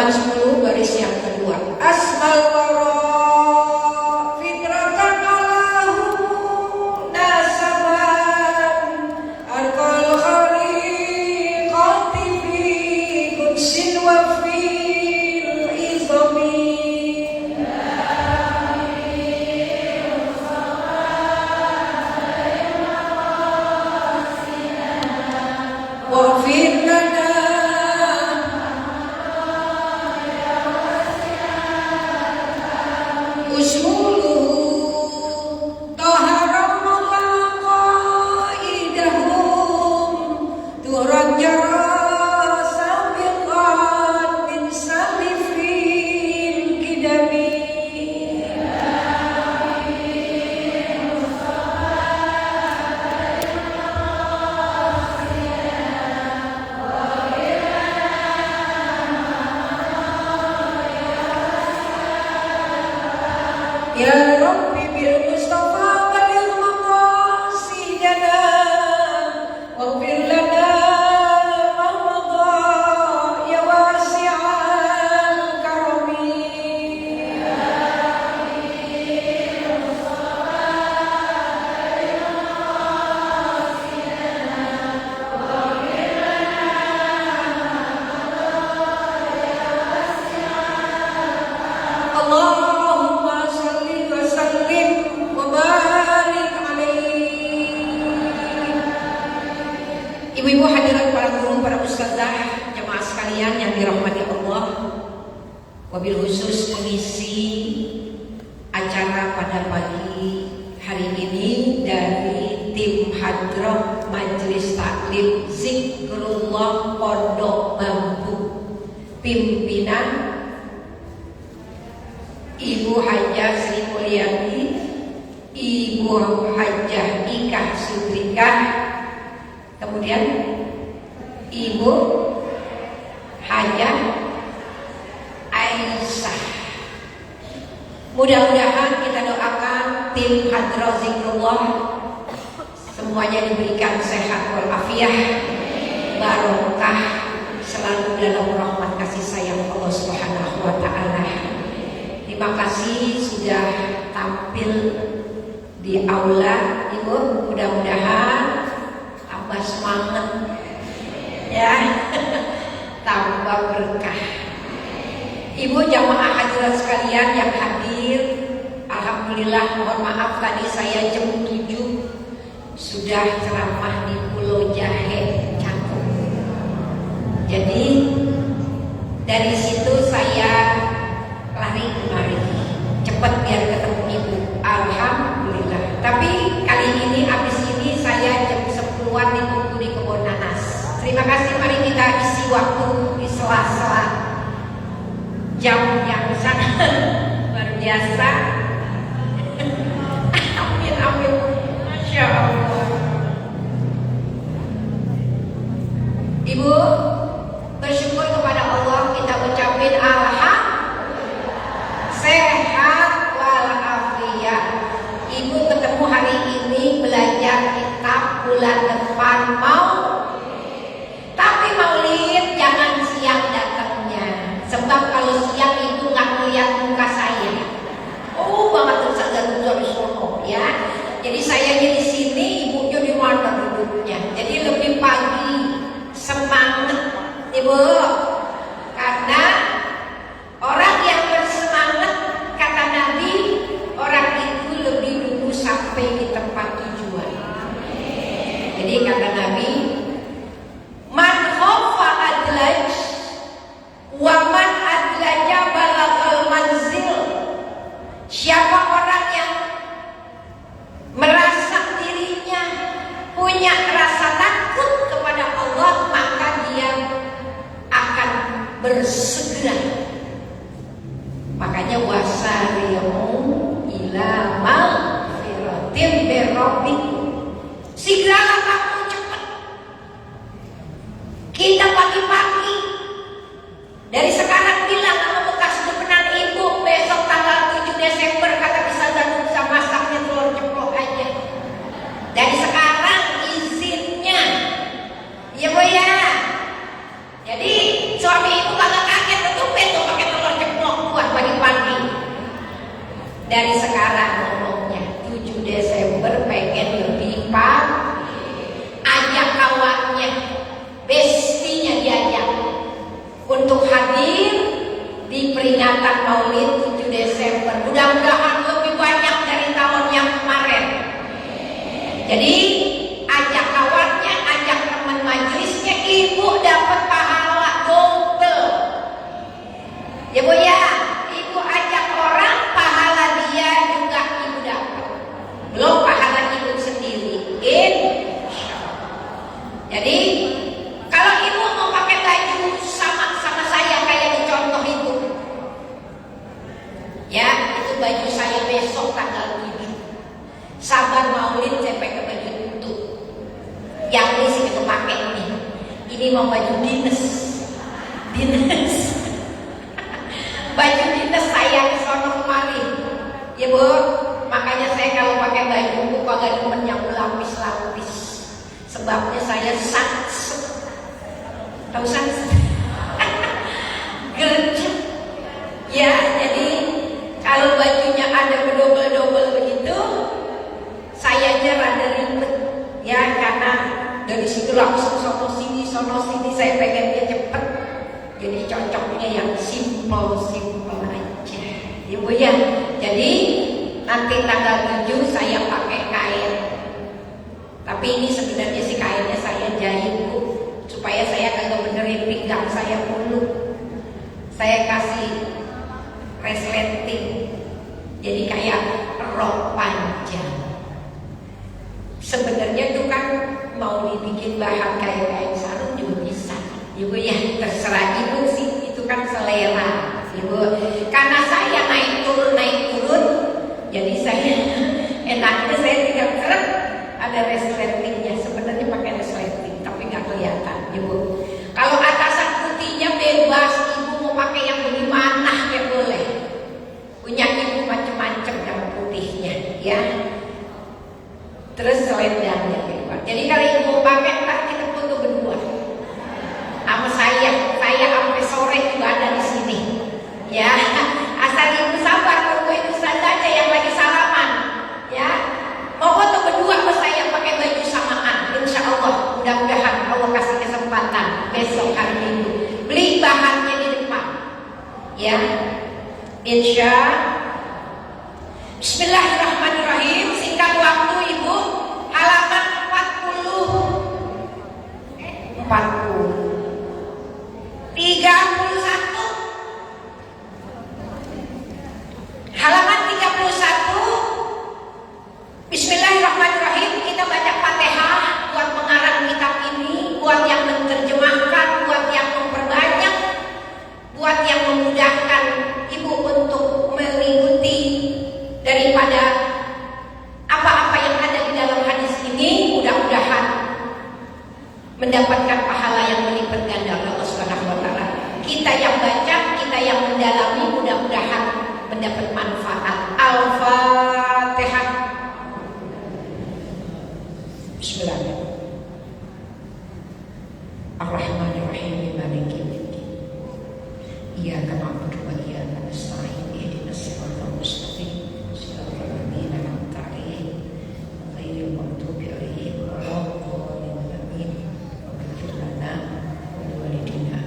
halaman 10 baris yang kedua. Asmal wara fitratan alahu nasaban arqal khaliqati fi qudsin wa fil izami wa fil ya Rabbi bil Mustafa balil maqasidana waghfir lana ma madha ya wasi'al karami ya Rabbi bil Mustafa balil maqasidana waghfir lana ma madha ya wasi'al Allah Ibu-ibu hadirat para guru, para ustazah, jemaah sekalian yang dirahmati Allah, wabil khusus mengisi acara pada pagi hari ini dari tim Hadroh Majelis Taklim Zikrullah Pondok Bambu, pimpinan Ibu Hajah Sri Mulyani, Ibu Hajah Ikah Sudrikah, kemudian Ibu Hajah Aisyah. Mudah-mudahan kita doakan tim Hadroh Zikrullah semuanya diberikan sehat walafiat, barokah selalu dalam rahmat kasih sayang Allah Subhanahu wa taala. Terima kasih sudah tampil di aula, Ibu. Mudah-mudahan tambah semangat ya, tambah berkah. Ibu jamaah hadirat sekalian yang hadir, alhamdulillah, mohon maaf tadi saya jam 7 sudah ceramah di Pulau Jahe Cakung. Jadi dari situ saya lari kemari cepat biar ketemu Ibu, alhamdulillah. Tapi kali ini abis ini saya jam 10-an ditunggu di Kebun Nanas. Terima kasih, mari kita isi waktu di sela-sela jam yang sangat luar biasa. Amin amin, masya Allah. Ibu bersyukur kepada Allah, kita ucapin alhamdulillah sehat walafiat. Ibu ketemu hari ini belajar kitab, bulan depan mau, tapi maulid jangan siang datangnya, sebab kalau siang Ibu nggak melihat muka saya. Oh banget tuh dari sono ya. Jadi saya di sini, Ibunya di mana duduknya. Jadi lebih pagi, semangat Ibu, karena orang yang bersemangat, kata Nabi, orang itu lebih dulu sampai di tempat tujuan. Jadi kata Nabi, man khofa adlaj wa man adlaja balaghal manzil. Siapa orang yang merasa dirinya punya rasa takut kepada Allah, maka dia akan bersegera. Makanya wasari'u ila magfiratin min rabbikum. Segeralah kamu cepat. Kita pagi-pagi dari sekarang bilang sama bekas depenan Ibu, besok tanggal 7 Desember kata bisa jangan bisa masaknya telur ceplok aja. Dari sekarang izinnya, ya Bu ya. Jadi suami Ibu kagak kaget, betul betul Dari sekarang ngomongnya 7 Desember pengen lebih pagi. Ajak kawannya, bestinya diajak untuk hadir di peringatan Maulid 7 Desember. Mudah-mudahan lebih banyak dari tahun yang kemarin. Jadi ajak kawannya, ajak teman majelisnya, ibu dapat pahala double. Ya Bu ya, ibu ajak orang, pahala dia juga ibu dapat. Belum pahala ibu sendiri. Jadi kalau ibu mau pakai baju sama saya kayak di contoh itu, ya itu baju saya besok tanggal 7. Sabar Maulid saya pakai baju itu. Yang ini sih kita pakai ini. Ini mau baju dinas. Baju dinas saya ke sono kemari. Ya Bu, makanya saya kalau pakai baju kagak demen yang lapis-lapis. Sebabnya saya sats. Tahu sats? Gercep. Ya, jadi kalau bajunya ada berdobel-dobel begitu, saya aja rada ribet. Ya, karena dari situ langsung sono sini saya pengennya cepet. Jadi cocoknya yang simple aja. Ya Bu ya. Jadi nanti tanggal 7 saya pakai kain. Tapi ini sebenarnya sih kainnya saya jahit Bu, supaya saya kagak benerin pinggang saya mulu. Saya kasih resleting. Jadi kayak rok panjang. Sebenarnya itu kan mau dibikin bahan kayak kain sarung juga bisa. Ibu ya terserah ibu sih, itu kan selera ibu. Karena saya naik turun, jadi saya enaknya saya tidak keren. Ada resletingnya, sebenarnya pakai resleting tapi nggak kelihatan ibu. Kalau atasan putihnya bebas, ibu mau pakai yang bagaimana ya boleh. Punya ibu macam-macam yang putihnya ya. Terus selendangnya gitu. Jadi kalau ibu pakai, ntar kita foto berdua sama saya sampai sore juga ada di sini ya. Asal ibu sabar, tunggu itu saja yang lagi salaman ya. Mau foto berdua sama saya pakai baju samaan, insya Allah. Mudah-mudahan Allah kasih kesempatan besok hari Minggu. Beli bahannya di depan ya, insya. Bismillahirrahmanirrahim. Singkat waktu ibu, halaman 31 halaman 31. Bismillahirrahmanirrahim. Kita baca Fatihah buat mengarang kitab ini, buat yang menerjemahkan, buat yang memperbanyak, buat yang memudahkan ibu untuk mengikuti daripada apa-apa yang ada di dalam hadis ini. Mudah-mudahan mendapatkan pahala yang melipat ganda Allah Subhanahu wa taala. Kita yang baca, kita yang mendalami, mudah-mudahan mendapat manfaat. Al-Fatihah. Bismillahirrahmanirrahim. Ar-Rahmanir-Rahim. Maliki yaumiddin. Iyyaka na'budu wa iyyaka nasta'in. Ihdinas siratal mustaqim. Shiratal ladzina an'amta 'alaihim ghairil maghdubi 'alaihim waladdallin. Amin. Waghfir lana wa liwalidina.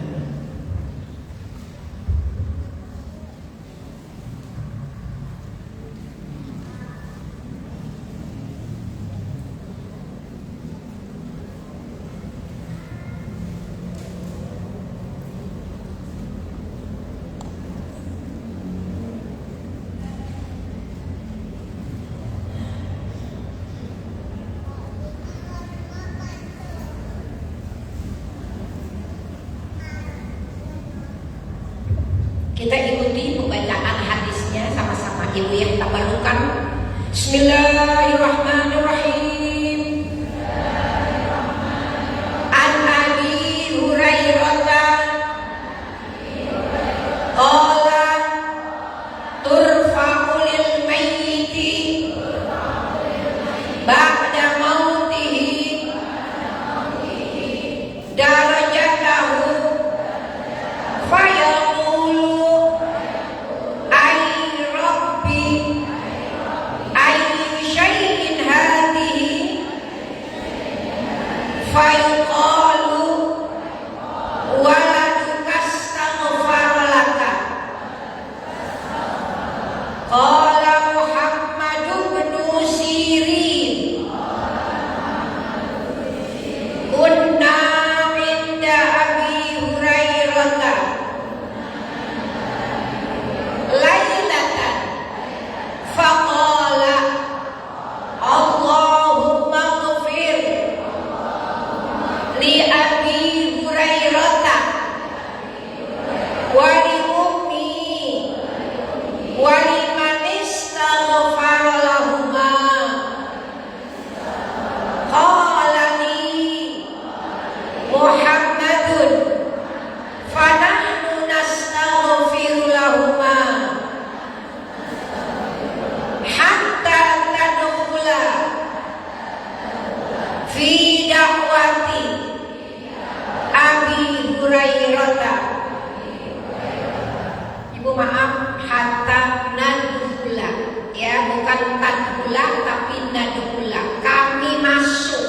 Kita ikuti pembacaan hadisnya sama-sama ibu yang tabarukan. Bismillahirrahmanirrahim. An Abi Hurairah qala turfa'u lil mayyiti ba'da mautihi darajatahu fayaqulu ay rabbi Hurairah. Ibu maaf, hatta nadkhula, ya bukan tadkhula tapi nadkhula, kami masuk.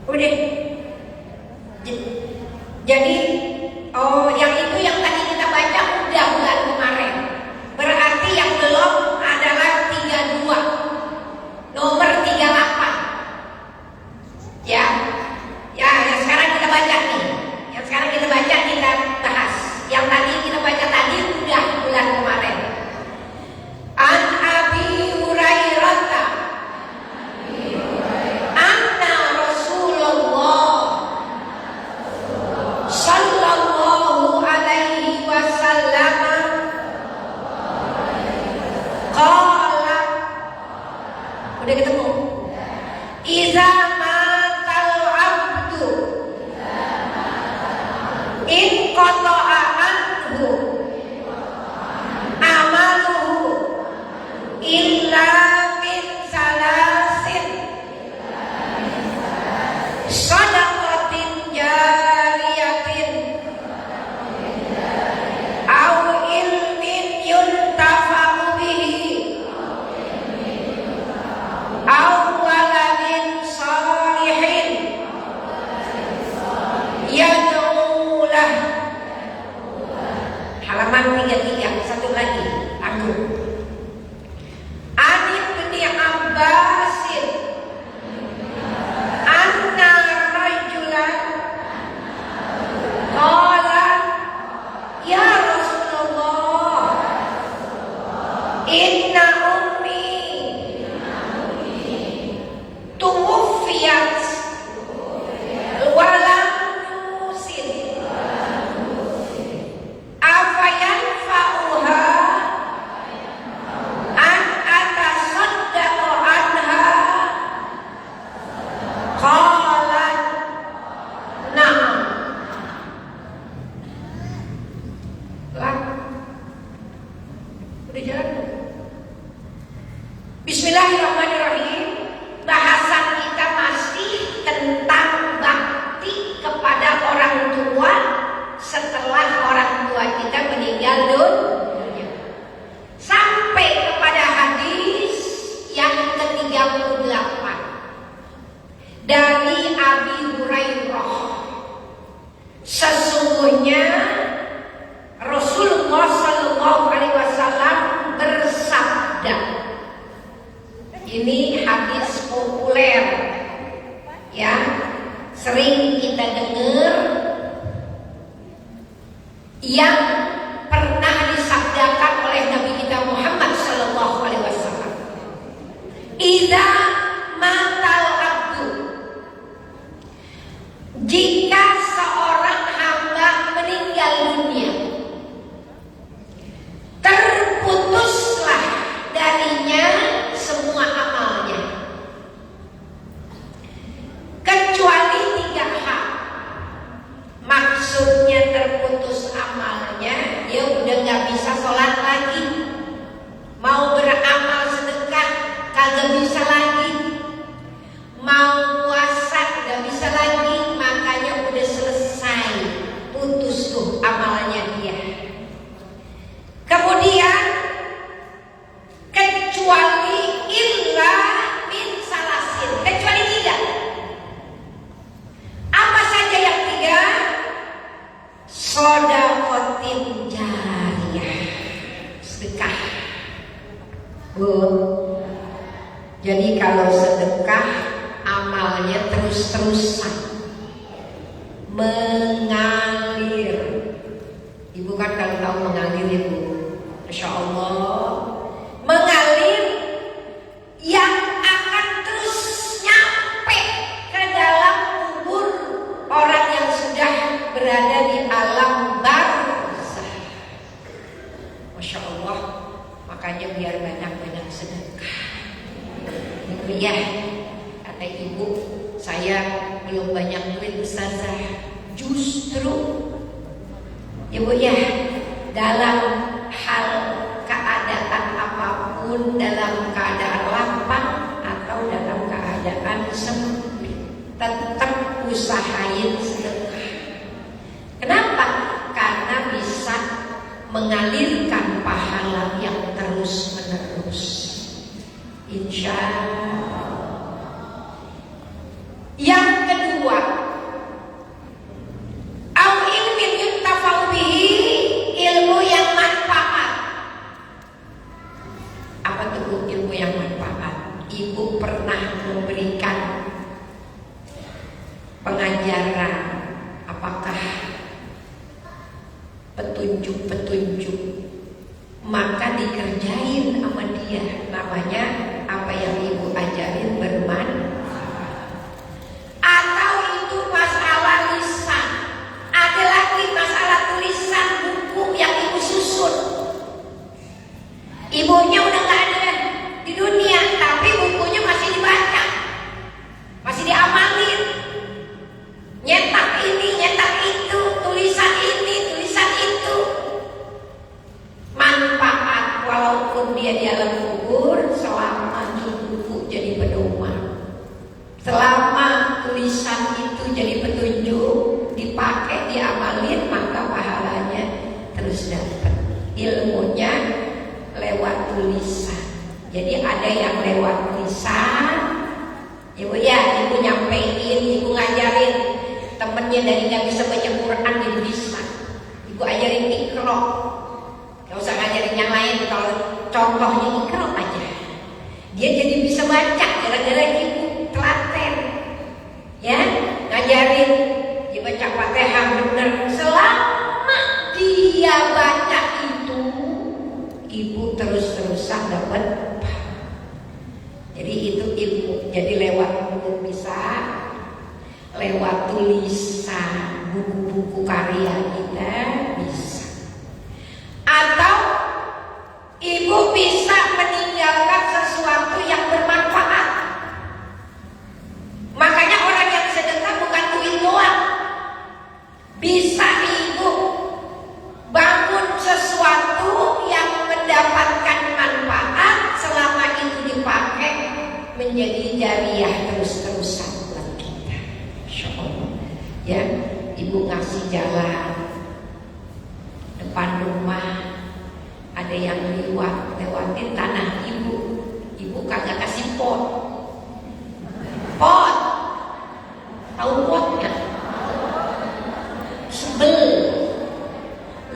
Udah. Jadi yang itu yang tadi kita baca udah bulan kemarin. Berarti yang belum adalah 32. Nomor 38. Ya. Ya, yang sekarang kita baca nih. Yang sekarang kita baca, kita bahas. Yang tadi kita baca tadi udah bulan kemarin. An Abi Hurairah anna Rasulullah sallallahu alaihi wasallam qala, udah ketemu, iza matal abdu in qata'a anhu amaluhu illa min salasin sadaqatin jariyatin au ilmin yuntafa'u bihi au waladin salihin yad'ulah. Halaman 33, satu lagi aku. Ani bin Abbasin anna rajulan qala ya Rasulullah inna ummi tuwfiyat walam nusin afayanfa'uha an atasaddaqa anha qala na'am. Lah, udah jalan belum? Bismillahirrahmanirrahim. Bahasan kita masih tentang bakti kepada orang tua setelah orang tua kita meninggal dunia. Sampai kepada hadis yang ke-38 dari Abi Hurairah. Sesungguhnya Rasulullah sallallahu alaihi wasallam bersabda. Ini hadis populer, ya, sering kita dengar, yang pernah disabdakan oleh Nabi kita Muhammad sallallahu alaihi wasallam. Idza matal abdu, jika seorang hamba meninggal dunia, terputuslah darinya semua amalnya kecuali 3 hal. Maksudnya terputus amalnya, dia udah gak bisa sholat lagi, mau beramal sedekah kagak bisa lagi, mau puasa gak bisa lagi, makanya udah selesai, putus tuh amalnya dia. Kemudian kecuali illa min salasin, kecuali 3. Apa saja yang 3? Shadaqatin jariyah, sedekah. Jadi kalau sedekah amalnya terus-terusan mengalir. Ibu kan kalau tahu mengalir, Ibu, Masya Allah, mengalir yang akan terus nyampe ke dalam kubur orang yang sudah berada di alam barzah. Masya Allah, makanya biar banyak-banyak sedekah. Itu ya, kata ibu, saya belum banyak duit ustazah. Justru ibu ya, dalam hal keadaan apapun, dalam keadaan lapang atau dalam keadaan keadaan sempit, tetap usahain sedekah. Kenapa? Karena bisa mengalirkan pahala yang terus menerus. Insya Allah. Yang kedua, au ilmin yuntafa'u bihi, ilmu yang manfaat. Apa tuh ilmu yang manfaat? Ibu pernah memberikan pengajaran, apakah petunjuk-petunjuk, maka dikerjain sama dia. Namanya apa yang ibu ajarin bermanfaat. Atau itu masalah lisan, ada lagi masalah tulisan buku yang ibu susun. Ibunya udah gak ada di dunia, tapi bukunya masih dibaca, masih diamalin. Nyetak ini, nyetak itu, tulisan ini, tulisan itu. Manfaat walaupun dia di alam kubur, selama itu buku jadi pedoman, selama tulisan itu jadi petunjuk, dipakai, diamalin, maka pahalanya terus dapat. Ilmunya lewat tulisan. Jadi ada yang lewat lisan, ibu ya, ibu nyampein, ibu ngajarin temennya dari gak bisa baca Quran jadi bisa. Ibu ajarin Iqra, gak usah ngajarin yang lain. Kalau contohnya Iqra aja, dia jadi bisa baca gara-gara ibu telaten. Ya, ngajarin dia baca Fatihah bener. Selama dia baca itu, ibu terus-terusan dapat. Jadi itu ilmu. Jadi lewat mulut bisa, lewat tulisan buku-buku karya kita bisa. Atau ibu bisa meninggalkan sesuatu yang bermanfaat. Makanya orang yang sedekah bukan duit doang. Bisa ibu bangun sesuatu yang mendapatkan manfaat, selama itu dipakai menjadi jariah terus-terusan buat kita. Insya Allah. Ya, ibu ngasih jalan depan rumah, ada yang lewatin tanah ibu, ibu kagak kasih pot. Tahu potnya? Sebel,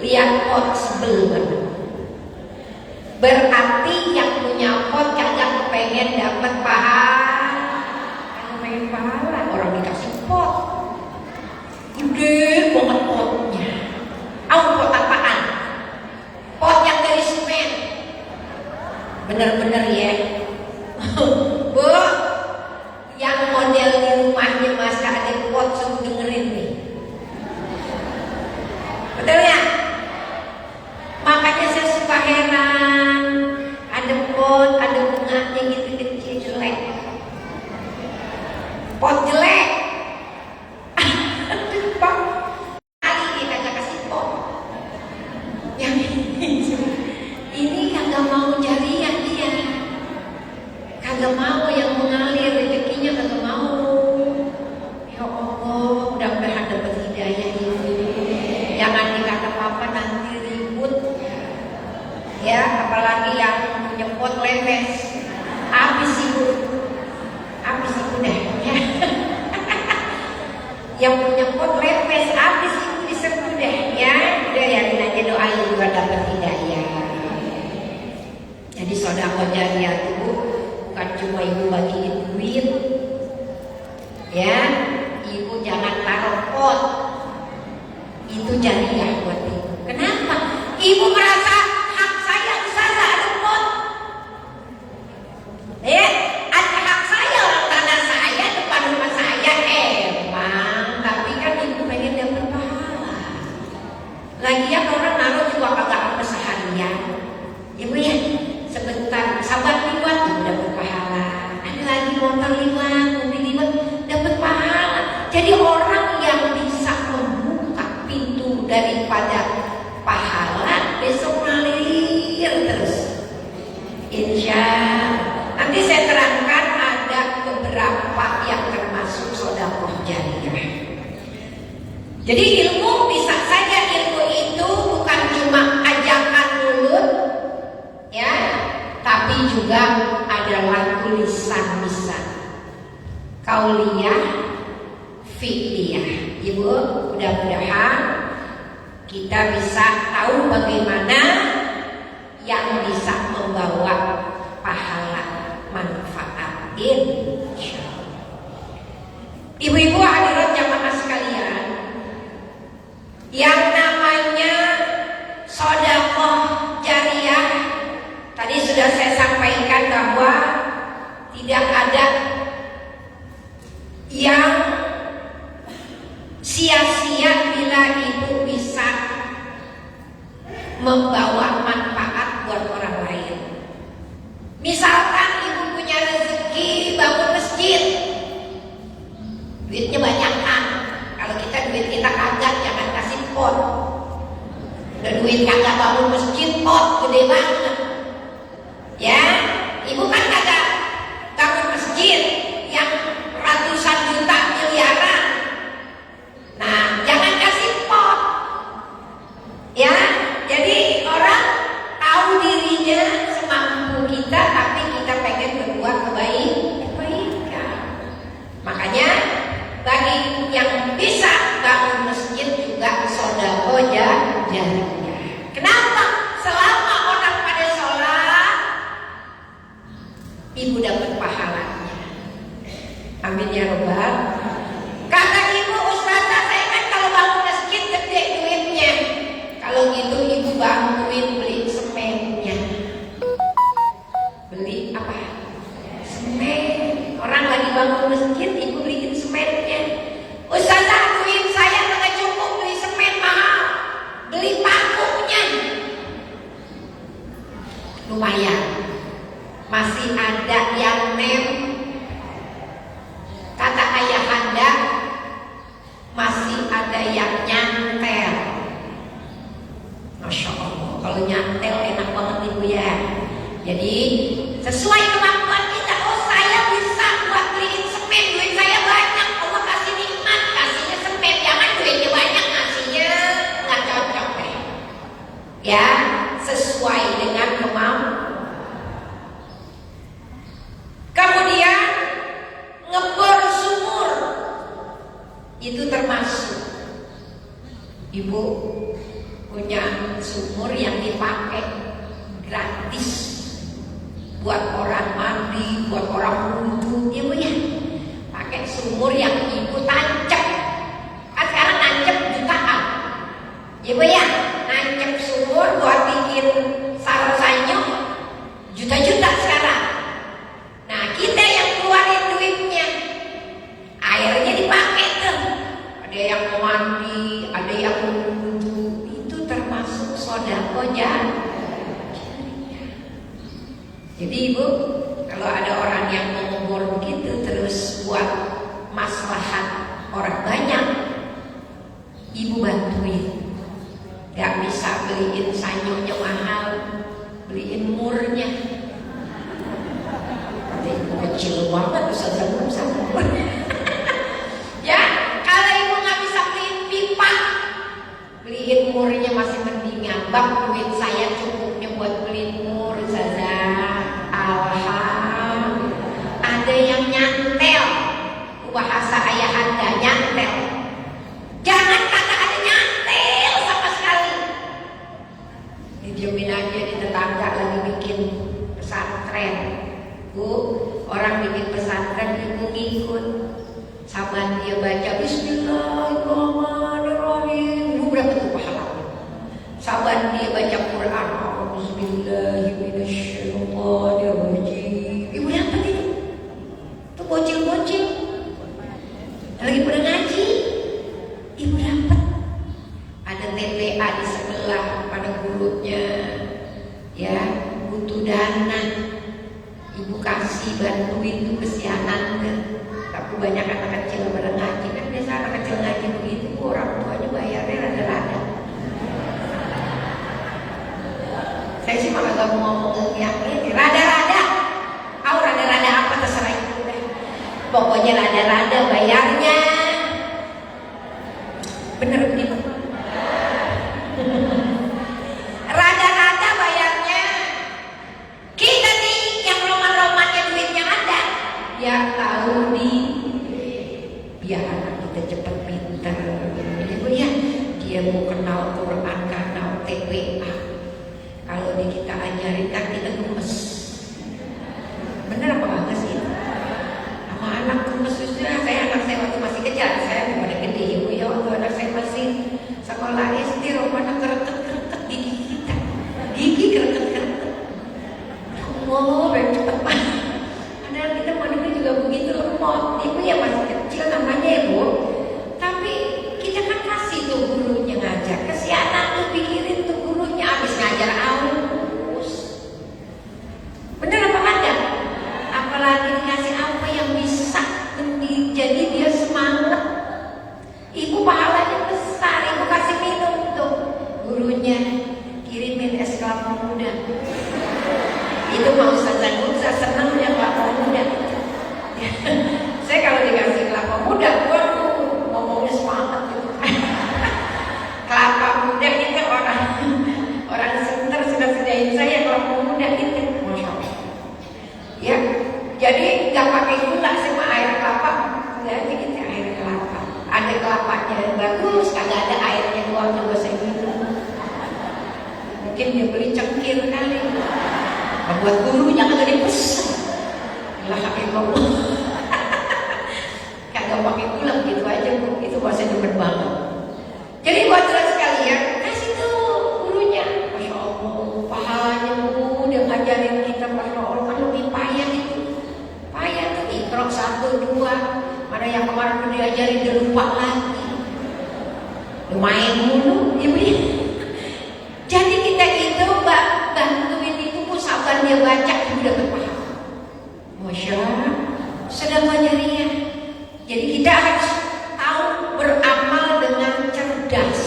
lihat pot sebel banget. Berarti yang punya pot kagak pengen dapat pahala. Kagak pengen pahala, orang dikasih pot gede banget potnya. Pot apaan? Pot yang dari semen. Bener-bener ya. Bu, yang model di rumahnya masa ada pot, suruh dengerin nih. Betul ya? Makanya saya suka heran, ada pot, ada bunganya gitu kecil jelek. Pot jelek. Pak, kali ini kagak kasih pot. Yang ini kagak mau jariah dia, kagak mau yang mengalir rezekinya, kagak mau. Ya Allah, mudah-mudahan dapat hidayah ini. Jangan dikata papa nanti ribut. Ya, apalagi yang punya pot lemes, habis ibu dah ya. Yang punya pot lemes, habis ibu diserbu dah ya. Udah yakin aja, doain juga dapat hidayah. Jadi sedekah jariah itu bukan cuma ibu bagiin duit, ya. Ibu jangan taruh pot, itu jariah buat ibu. Kenapa? Ibu merasa hak saya di sana ada pot. Ada hak saya, orang tanah saya, depan rumah saya, emang. Tapi kan ibu pengen dapat pahala. Lagian orang naruh juga kagak apa seharian. Ibu ya, sebentar sabar liwat ibu dapat pahala. Ada lagi motor liwat, mobil liwat, dapat pahala. Jadi orang yang bisa membuka pintu daripada pahala, besok Jadi ilmu bisa saja ilmu itu bukan cuma ajakan mulut, ya, tapi juga adalah tulisan lisan, kauliyah, fi'liyah. Ibu, mudah-mudahan kita bisa tahu bagaimana yang bisa membawa pahala manfaat. Ibu-ibu hadirat jamaah sekalian, yang namanya sedekah jariyah tadi sudah saya sampaikan bahwa tidak ada yang sia-sia bila ibu bisa membawa manfaat buat orang lain. Misalkan ibu punya rezeki bangun masjid, duitnya banyak kan. Kalau duit kita kagak, jangan kasih pot. Udah duit kagak bangun masjid, pot gede banget. Ya, ibu kan kagak bangun masjid yang ratusan juta miliaran. Nah, jangan kasih pot. Ya, jadi orang tahu dirinya semampu kita, tapi kita pengen berbuat kebaikan. Makanya bagi yang bisa bangun masjid juga sedekah jariyah. Kenapa? Selama orang pada sholat, ibu dapat pahalanya. Amin ya robbal. Kata ibu, ustazah, saya kan kalau bangun masjid gede duitnya. Kalau gitu ibu bantuin beli semennya. Beli apa? Semen. Orang lagi bangun masjid, ibu beliin semennya. Ustazah, duit saya nggak cukup beli semen mahal. Beli pakunya. Lumayan. Masih ada yang kata ayahanda, masih ada yang nyantel. Masya Allah, kalau nyantel enak banget ibu ya. Jadi sesuai kemampuan kita. Oh, saya bisa buat beliin semen, duit saya banyak. Allah kasih nikmat, kasihnya semen. Jangan duitnya banyak, ngasihnya nggak cocok deh. Ya, sesuai dengan kemampuan. Kemudian ngebor sumur itu termasuk. Ibu punya sumur yang dipakai gratis buat orang mandi, buat orang wudhu, ibu ya. Pakai sumur yang ibu tancap. Kan sekarang nancap jutaan, ibu ya. Nancap sumur buat bikin sarung sanyong juta-juta sekarang. Nah, kita yang keluarin duitnya, airnya dipakai tuh. Ada yang mau mandi, ada yang mau wudhu. Itu termasuk sedekah jariyah. Jadi ibu, kalau ada orang yang mau ngobor begitu terus buat maslahat orang banyak, ibu bantuin. Gak bisa beliin sanyongnya mahal, beliin murnya. Kecil banget ustazah belum. Ya, kalau ibu nggak bisa beliin pipa, beliin murnya masih mendingan. Bang, duit saya cukupnya buat beliin mur ustazah. Alhamdulillah. Ada yang nyantel, bahasa ayahanda nyantel. Jangan kata ada nyantel sama sekali. Dijamin aja di tetangga lagi bikin pesantren. Bu, orang bikin pesantren ibu ngikut. Saban dia baca Bismillahirrahmanirrahim, ibu berapa tuh pahalanya? Saban dia baca Quran, Bismillahirrahmanirrahim, ibu dapat itu. Tuh bocil-bocil lagi pada ngaji, ibu dapat. Ada TPA di sebelah pada gurunya, ya, butuh dana. Ibu kasih bantuin tuh kesianan kan. Tapi banyak anak kecil pada ngaji. Kan biasa anak kecil ngaji begitu, orang tuanya bayarnya rada-rada. Saya sih malah gak mau ngomong yang ini. Rada-rada. Rada-rada apa terserah itu deh. Pokoknya rada-rada bayarnya. Bener biar anak kita cepat pintar. Ibu ya, dia mau kenal Quran karena TPA. Kalau kita ajarin kan kita gemes. Bener apa enggak sih? Sama anak gemes sudah. Saya waktu masih kecil, saya mau pada gede ibu ya. Waktu anak saya masih sekolah SD, rupanya keretet gigi kita, gigi keretet. Oh, cepet banget. Padahal kita manusia juga begitu lemot. Ibu ya masih kecil namanya ya bu. Tapi kita kan kasih tuh gurunya ngajar. Kesianan tuh pikirin tuh gurunya habis ngajar aus. Bener apa enggak? Apalagi dikasih apa yang bisa jadi dia semangat. Ibu pahalanya besar. Ibu kasih minum tuh gurunya, kirimin es kelapa muda. Itu mau Ustazah Musa senang ya kelapa muda. Saya kalau dikasih kelapa muda, waduh, ngomongnya semangat gitu. Kelapa muda itu orang center sudah sediain saya kelapa muda itu, masya Allah. Ya, jadi nggak pakai gula sama air kelapa, nggak aja gitu air kelapa. Ada kelapanya yang bagus, kagak ada airnya doang juga saya minum. Mungkin dia beli cengkir kali. Buat gurunya kagak dipesan. Lah pakai gula. Kagak pakai gula gitu aja bu. Itu bahasa demen banget. Jadi buat saudara sekalian, kasih tuh gurunya. Masya Allah, pahalanya bu, dia ngajarin kita, masya Allah, kan lebih payah itu. Payah tuh Iqra 1, 2. Mana yang kemarin diajarin dia lupa lagi. Lumayan dulu, ibu ya. Jadi kita itu bantuin itu pun sabar dia baca itu dapat pahala. Masya Allah, sedekah jariah. Jadi kita harus tahu beramal dengan cerdas.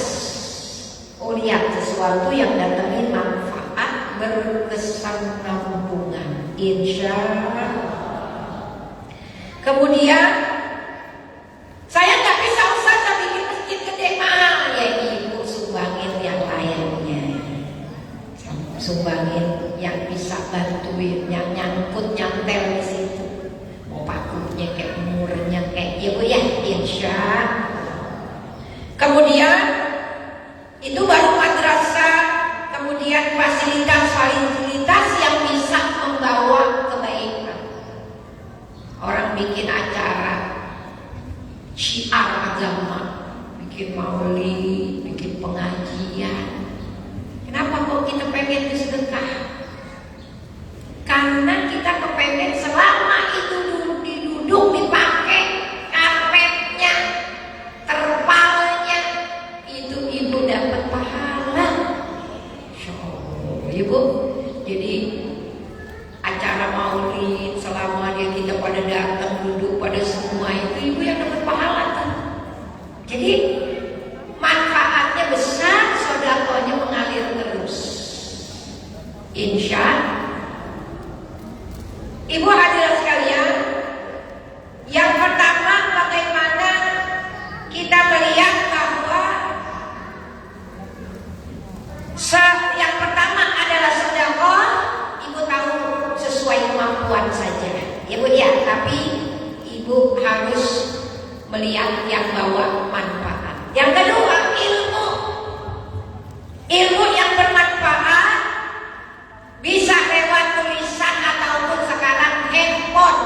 Oh lihat sesuatu yang datangin manfaat berkesinambungan. Insya Allah. Kemudian saya nggak bisa usah bikin masjid gede mahal ya ibu, sumbangin yang lainnya. Sumbangin yang bisa bantuin, yang nyangkut nyantel di situ. Mau pakunya kayak murnya kayak ibu ya, insya. Kemudian itu baru madrasah, kemudian fasilitas yang bisa membawa kebaikan. Orang bikin acara syiar agama, bikin maulid, bikin pengajian. Kenapa kok kita pengen sedekah? Karena kita kepengen selama itu duduk dipakai karpetnya, terpalnya, itu ibu dapat pahala. Ibu, jadi acara maulid selama dia kita pada datang duduk pada semua itu ibu yang dapat pahala tuh. Jadi manfaatnya besar, sedekahnya mengalir terus. Insya ibu hadirin sekalian, yang pertama bagaimana kita melihat bahwa yang pertama adalah sedekah. Ibu tahu sesuai kemampuan saja, ibu ya, tapi ibu harus melihat yang bawa manfaat. Yang kedua, ilmu yang bermanfaat bisa lewat tulisan ataupun sekarang handphone.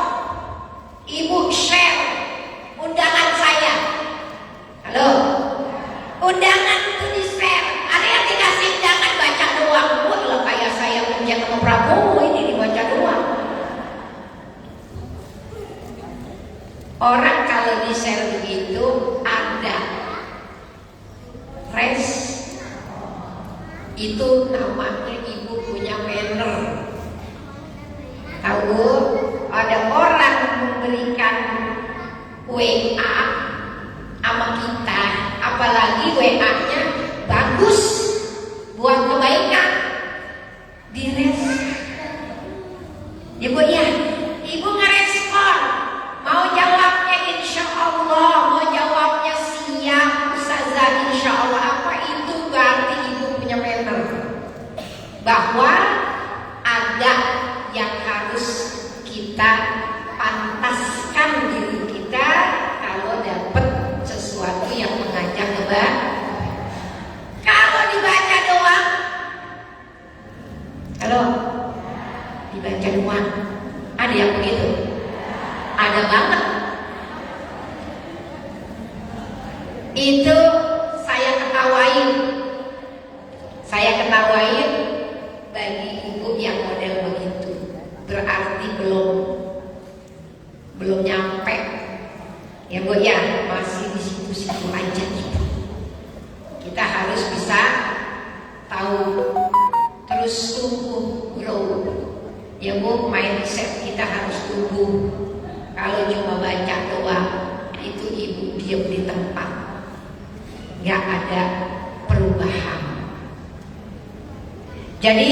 Ibu share undangan saya. Halo, undangan itu di share. Ada yang dikasih undangan baca doang. Wah, kayak saya kerja ke Prabowo ini dibaca doang. Orang kalau di share begitu ada itu namanya ibu punya manner. Tahu ada orang memberikan WA sama kita, apalagi WA-nya bagus buat kebaikan, direspon. Ibu ya, ibu ngerespon, mau jawabnya insya Allah, mau jawabnya siap Ustazah insya Allah. Apa itu berarti ibu punya manner, bahwa ada yang harus kita pantaskan diri Itu saya ketawain bagi ibu yang model begitu. Berarti belum nyampe. Ya Bu ya, masih di situ-situ aja gitu. Kita harus bisa tahu, terus tumbuh, grow. Ya Bu, mindset kita harus tumbuh. Kalau cuma baca doang, itu ibu diam di tempat, nggak ada perubahan. Jadi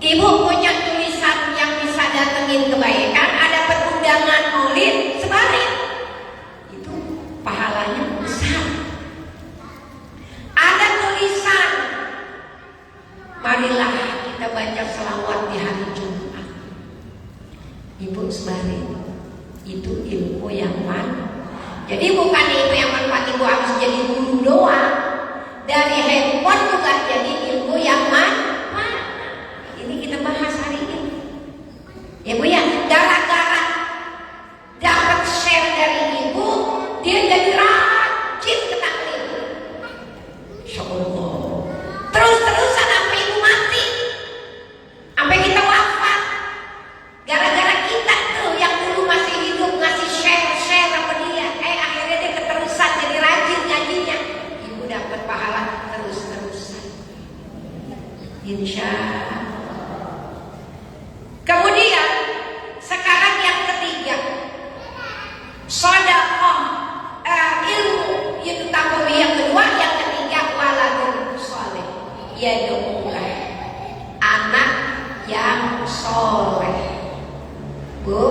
ibu punya tulisan yang bisa datengin kebaikan, ada perundangan maulid, sebarin. Itu pahalanya besar. Ada tulisan, marilah kita baca selawat di hari Jumat. Ibu sebarin. Itu ilmu yang mana? Jadi bukan ilmu yang manfaat ibu harus jadi guru doang. Dari handphone juga jadi ilmu yang mana? Ini kita bahas hari ini. Ya Bu ya, gara-gara dapat share dari ibu, dia jadi rajin ke taklim. Insya Allah. Terus-terusan sampai ibu mati, sampai kita wafat. Gara-gara kita tuh yang dulu masih hidup ngasih share apa dia, akhirnya dia keterusan jadi rajin ngajinya. Ibu dapat pahala terus-terusan. Insya Allah. Kemudian sekarang yang ketiga, sedekah, ilmu itu tambah. Yang kedua, yang ketiga, waladun soleh, yad'ulah, anak yang soleh. Bu,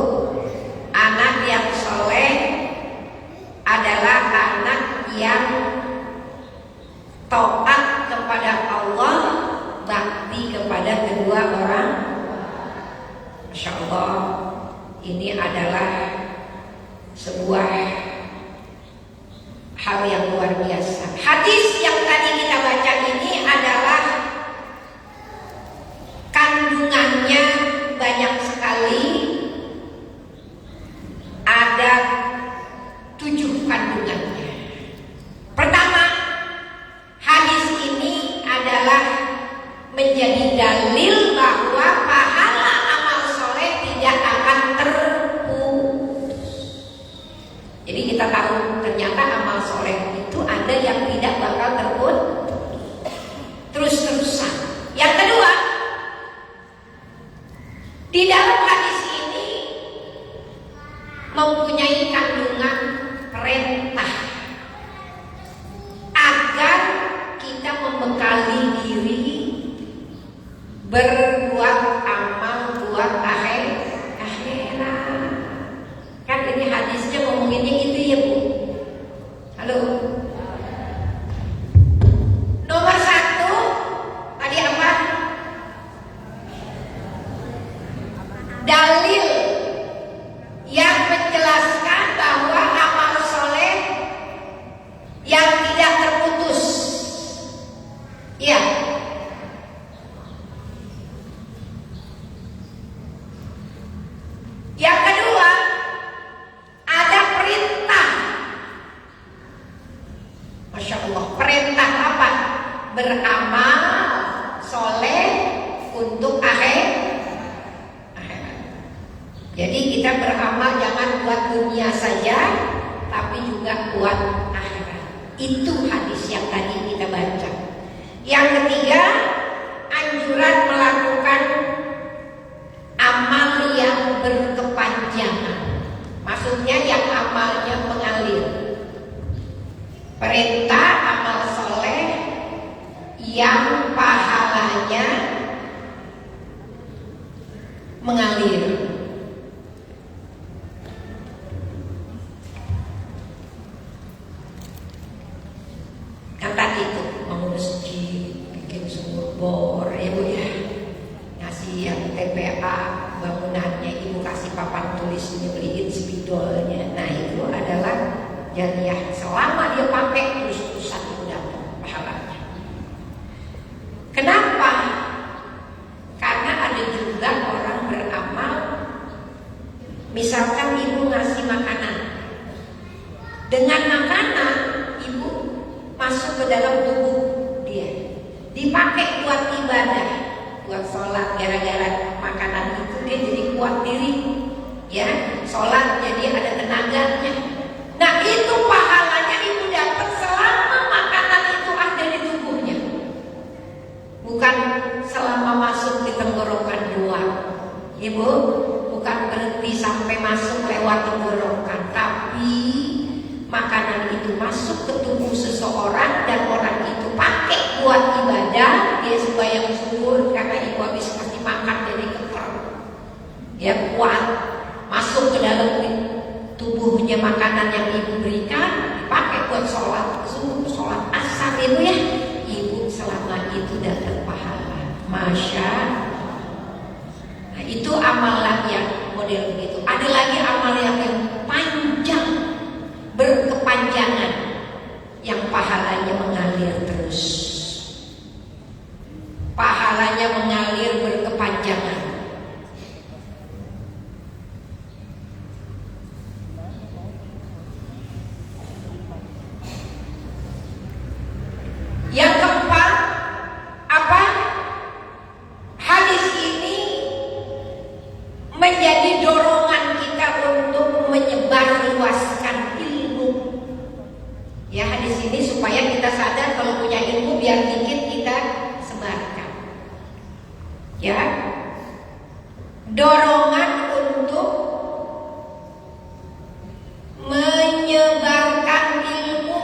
anak yang soleh adalah anak yang taat kepada Allah, bakti kepada kedua orang. Masya Allah, ini adalah sebuah hal yang luar biasa. Hadis yang tadi kita baca ini adalah kandungannya banyak sekali. Ada 7 kandungannya. Pertama, hadis ini adalah menjadi dalil bahwa pahala amal soleh tidak akan terputus. Jadi kita tahu ternyata amal soleh itu ada yang tidak bakal terputus, terus-terusan. Yang kedua, di dalam hadis ini mempunyai kandungan perintah agar kita membekali diri berbuat amal buat akhirat. Kan ini hadisnya ngomonginnya itu ya Bu. Halo. Nomor 1 tadi apa? Dalil yang menjelaskan bahwa amal soleh yang tidak terputus. Iya. Yang kedua, ada perintah. Masya Allah, perintah apa? Beramal soleh untuk akhirat. Jadi kita beramal jangan buat dunia saja, tapi juga buat akhirat. Itu hadis yang tadi kita baca. Yang ketiga, anjuran melakukan amal yang berkepanjangan. Maksudnya yang amalnya mengalir. Perintah amal soleh yang pahalanya mengalir. Kan tadi itu bangun masjid, bikin sumur bor, ya Bu ya, ngasih yang TPA bangunannya, ibu kasih papan tulisnya, beliin spidolnya. Nah itu adalah jariah, selama dia pakai terus-terusan itu dapat pahalanya. Kenapa? Karena ada juga orang beramal, misalkan ibu ngasih makanan, dengan makanan ya, sholat jadi ada tenaganya. Nah itu pahalanya ibu dapat selama makanan itu ada di tubuhnya, bukan selama masuk di tenggorokan doang. Ibu, bukan berhenti sampai masuk lewat tenggorokan, tapi makanan itu masuk ke tubuh seseorang dan orang itu pakai buat ibadah, dia sembahyang zuhur karena ibu habis kasih makan jadi keker, ya kuat, masuk ke dalam tubuhnya makanan yang ibu berikan, dipakai buat sholat zuhur, sholat asar ibu ya, ibu selama itu dapat pahala, masya. Nah itu amalan yang model begitu. Ada lagi amalan yang panjang, berkepanjangan, yang pahalanya mengalir terus. Pahalanya mengalir berkepanjangan. Yang keempat, apa? Hadis ini menjadi dorongan kita untuk menyebarluaskan ilmu. Ya, hadis ini supaya kita sadar kalau punya ilmu biar dikit kita sebarkan. Ya, dorongan untuk menyebarkan ilmu,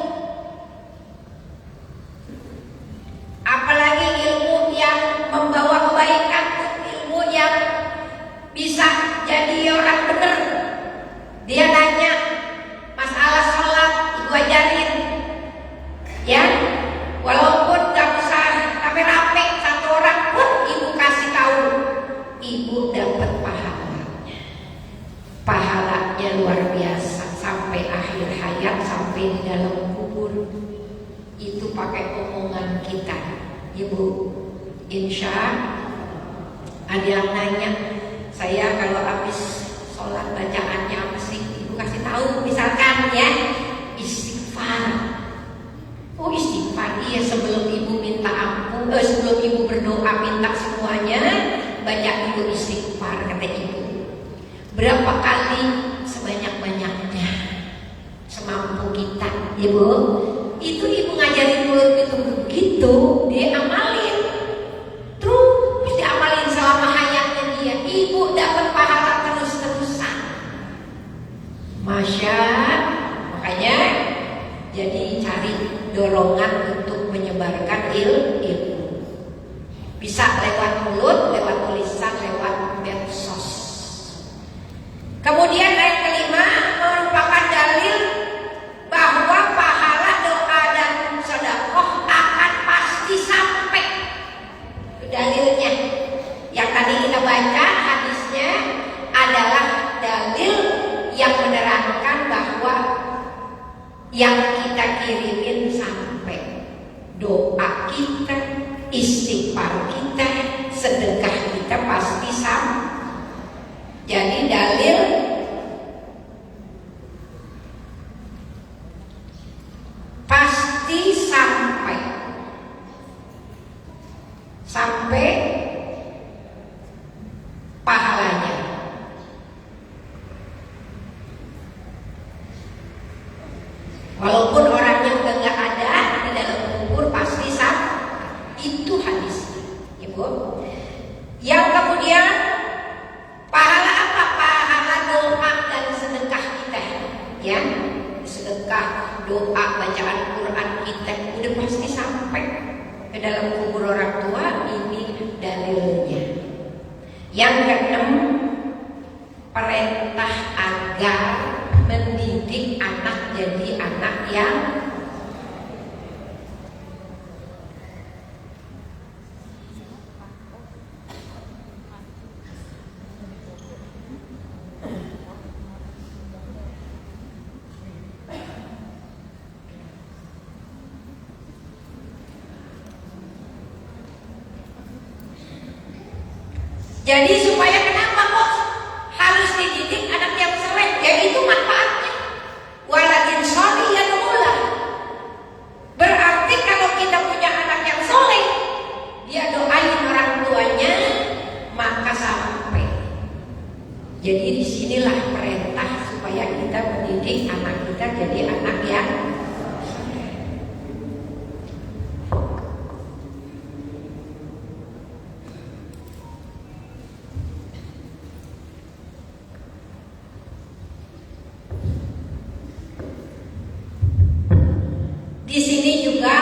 apalagi ilmu yang membawa kebaikan, ilmu yang bisa jadi orang benar. Dia nanya masalah sholat, ibu ajarin, ya, walaupun gak usah rame-rame, satu orang pun ibu kasih tahu, ibu dapat pahalanya. Pahalanya luar biasa sampai akhir hayat, sampai di dalam kubur. Itu pakai omongan kita, ibu. Insya ada yang nanya, saya kalau habis sholat bacaannya apa sih? Ibu kasih tahu, misalkan ya, istighfar. Oh istighfar, iya, sebelum ibu minta ampun, sebelum ibu berdoa minta semuanya, baca dulu istighfar, kata ibu. Berapa kali? Sebanyak-banyaknya, semampu kita, ibu. Itu ibu ngajarin mulut itu begitu, dia amalin. Terus diamalin selama hayatnya dia. Ibu dapat pahala terus-terusan. Masya. Makanya jadi cari dorongan untuk menyebarkan ilmu. Bisa lewat mulut, lewat tulisan, lewat medsos. Kemudian ayat kelima merupakan dalil bahwa pahala doa dan sedekah akan pasti sampai. Dalilnya yang tadi kita baca hadisnya adalah dalil yang menerangkan bahwa yang kita kirimin sampai, doa kita, istighfar kita, sedekah kita pasti sampai. Jadi dalil pasti sampai pahalanya. Walaupun orangnya udah nggak ada di dalam kubur pasti sampai. Itu hadisnya, ibu. Yang kemudian pahala apa? Pahala doa dan sedekah kita, ya. Sedekah, doa, bacaan Quran kita udah pasti sampai ke dalam kubur orang tua. Ini dalilnya. Yang keenam, perintah agar mendidik anak jadi anak yang jadi supaya kenapa kok harus dididik anak yang soleh? Ya itu manfaatnya. Waladin sholiyan ulah. Berarti kalau kita punya anak yang soleh, dia doain orang tuanya, maka sampai. Jadi disinilah mendidik anak kita jadi anak yang di sini juga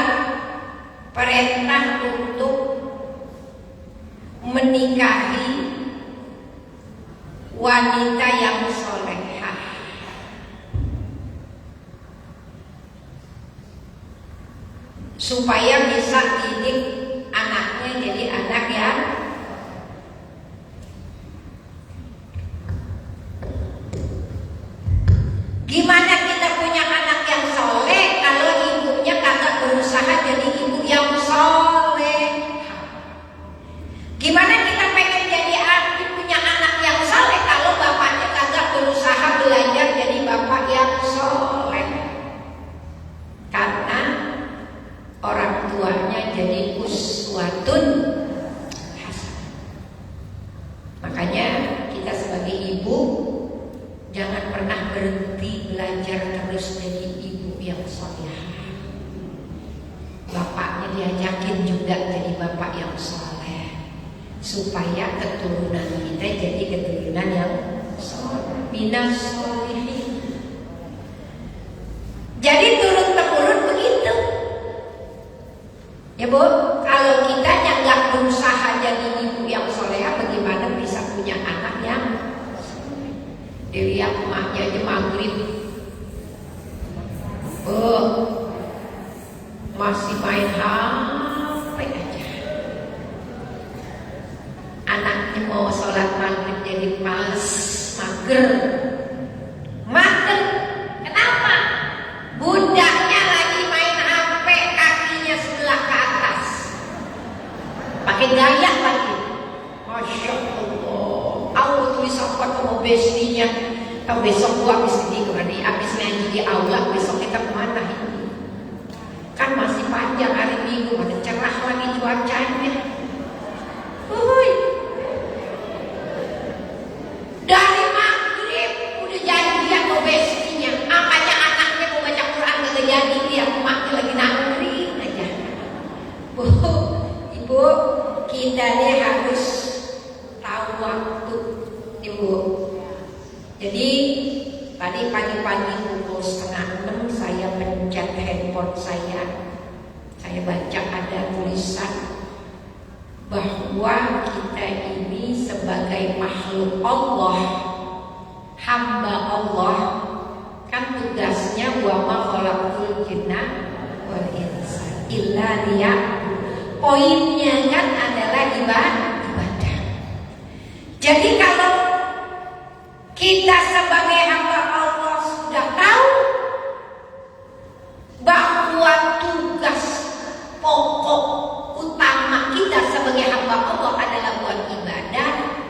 perintah untuk menikahi wanita yang solehah. Supaya bisa didik anaknya jadi anak yang gimana kita punya anak yang soleh kalau ibunya kagak berusaha jadi ibu yang soleh. Gimana kita pengen jadi punya anak yang soleh kalau bapaknya kagak berusaha belajar jadi bapak yang soleh. Karena orang tuanya jadi uswatun hasanah. Makanya kita sebagai ibu jangan pernah berhenti belajar terus jadi ibu yang soleh. Bapaknya diajakin juga jadi bapak yang soleh, supaya keturunan kita jadi keturunan yang soleh, minas solihin. Jadi turun temurun begitu. Ya Bu, kalau kita yang nggak berusaha jadi ibu yang soleha, bagaimana bisa punya anak yang dilihat emaknya aja maghrib, masih main HP aja. Anaknya mau sholat maghrib jadi males, mager. Kenapa? Bundanya lagi main HP, kakinya sebelah ke atas, pakai gaya lagi. Masya Allah, Allah tuh bisa ketemu bestinya. Kalau besok gua habis ngaji di aula, besok kita kemana ini? Kan masih panjang hari Minggu, ada cerah lagi cuacanya. Dari maghrib udah janjian mau bestinya, makanya anaknya mau baca Quran gak jadi, dia emaknya lagi nangkring aja. Ibu, kita nih harus tahu waktu, Ibu. Jadi tadi pagi-pagi pukul 5:30 saya pencet handphone saya baca ada tulisan bahwa kita ini sebagai makhluk Allah, hamba Allah, kan tugasnya wa ma khalaqtul jinna wal insa illa liya'budun. Poinnya kan adalah ibadah. Jadi kalau kita sebagai hamba Allah sudah tahu bahwa tugas pokok utama kita sebagai hamba Allah adalah buat ibadah,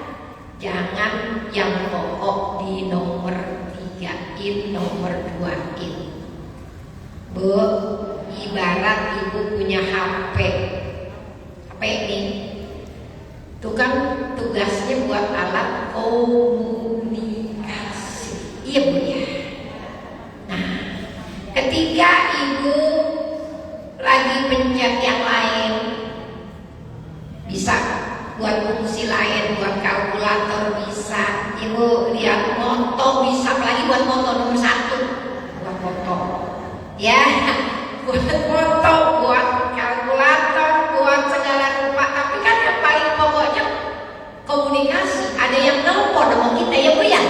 jangan yang pokok di nomor 3-in, nomor 2-in. Bu, ibarat ibu punya HP ini, itu kan tugasnya buat alat komunikasi, iya Bu ya. Nah, ketika ibu lagi pencet yang lain, bisa buat fungsi lain, buat kalkulator bisa, ibu lihat moto bisa, apalagi buat moto nomor 1, buat moto, ya, buat moto, buat kalkulator, buat segala rupa. Tapi kan yang paling pokoknya komunikasi. Ada yang nelpon sama kita ya Bu ya,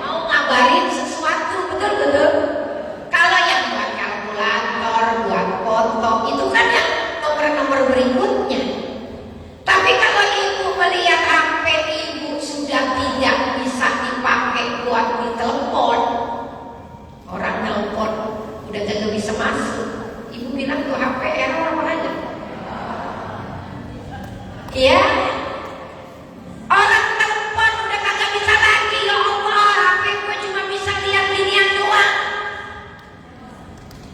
mau ngabarin sesuatu, betul. Kalau yang buat kalkulator, buat foto, itu kan yang nomor-nomor berikutnya. Tapi kalau ibu melihat HP ibu sudah tidak bisa dipakai buat ditelepon, orang nelpon udah gak bisa masuk, ibu bilang tuh HP error apa aja? Ya, orang telepon udah kagak bisa lagi. Ya Allah, HP gue cuma bisa lihat ginian doang.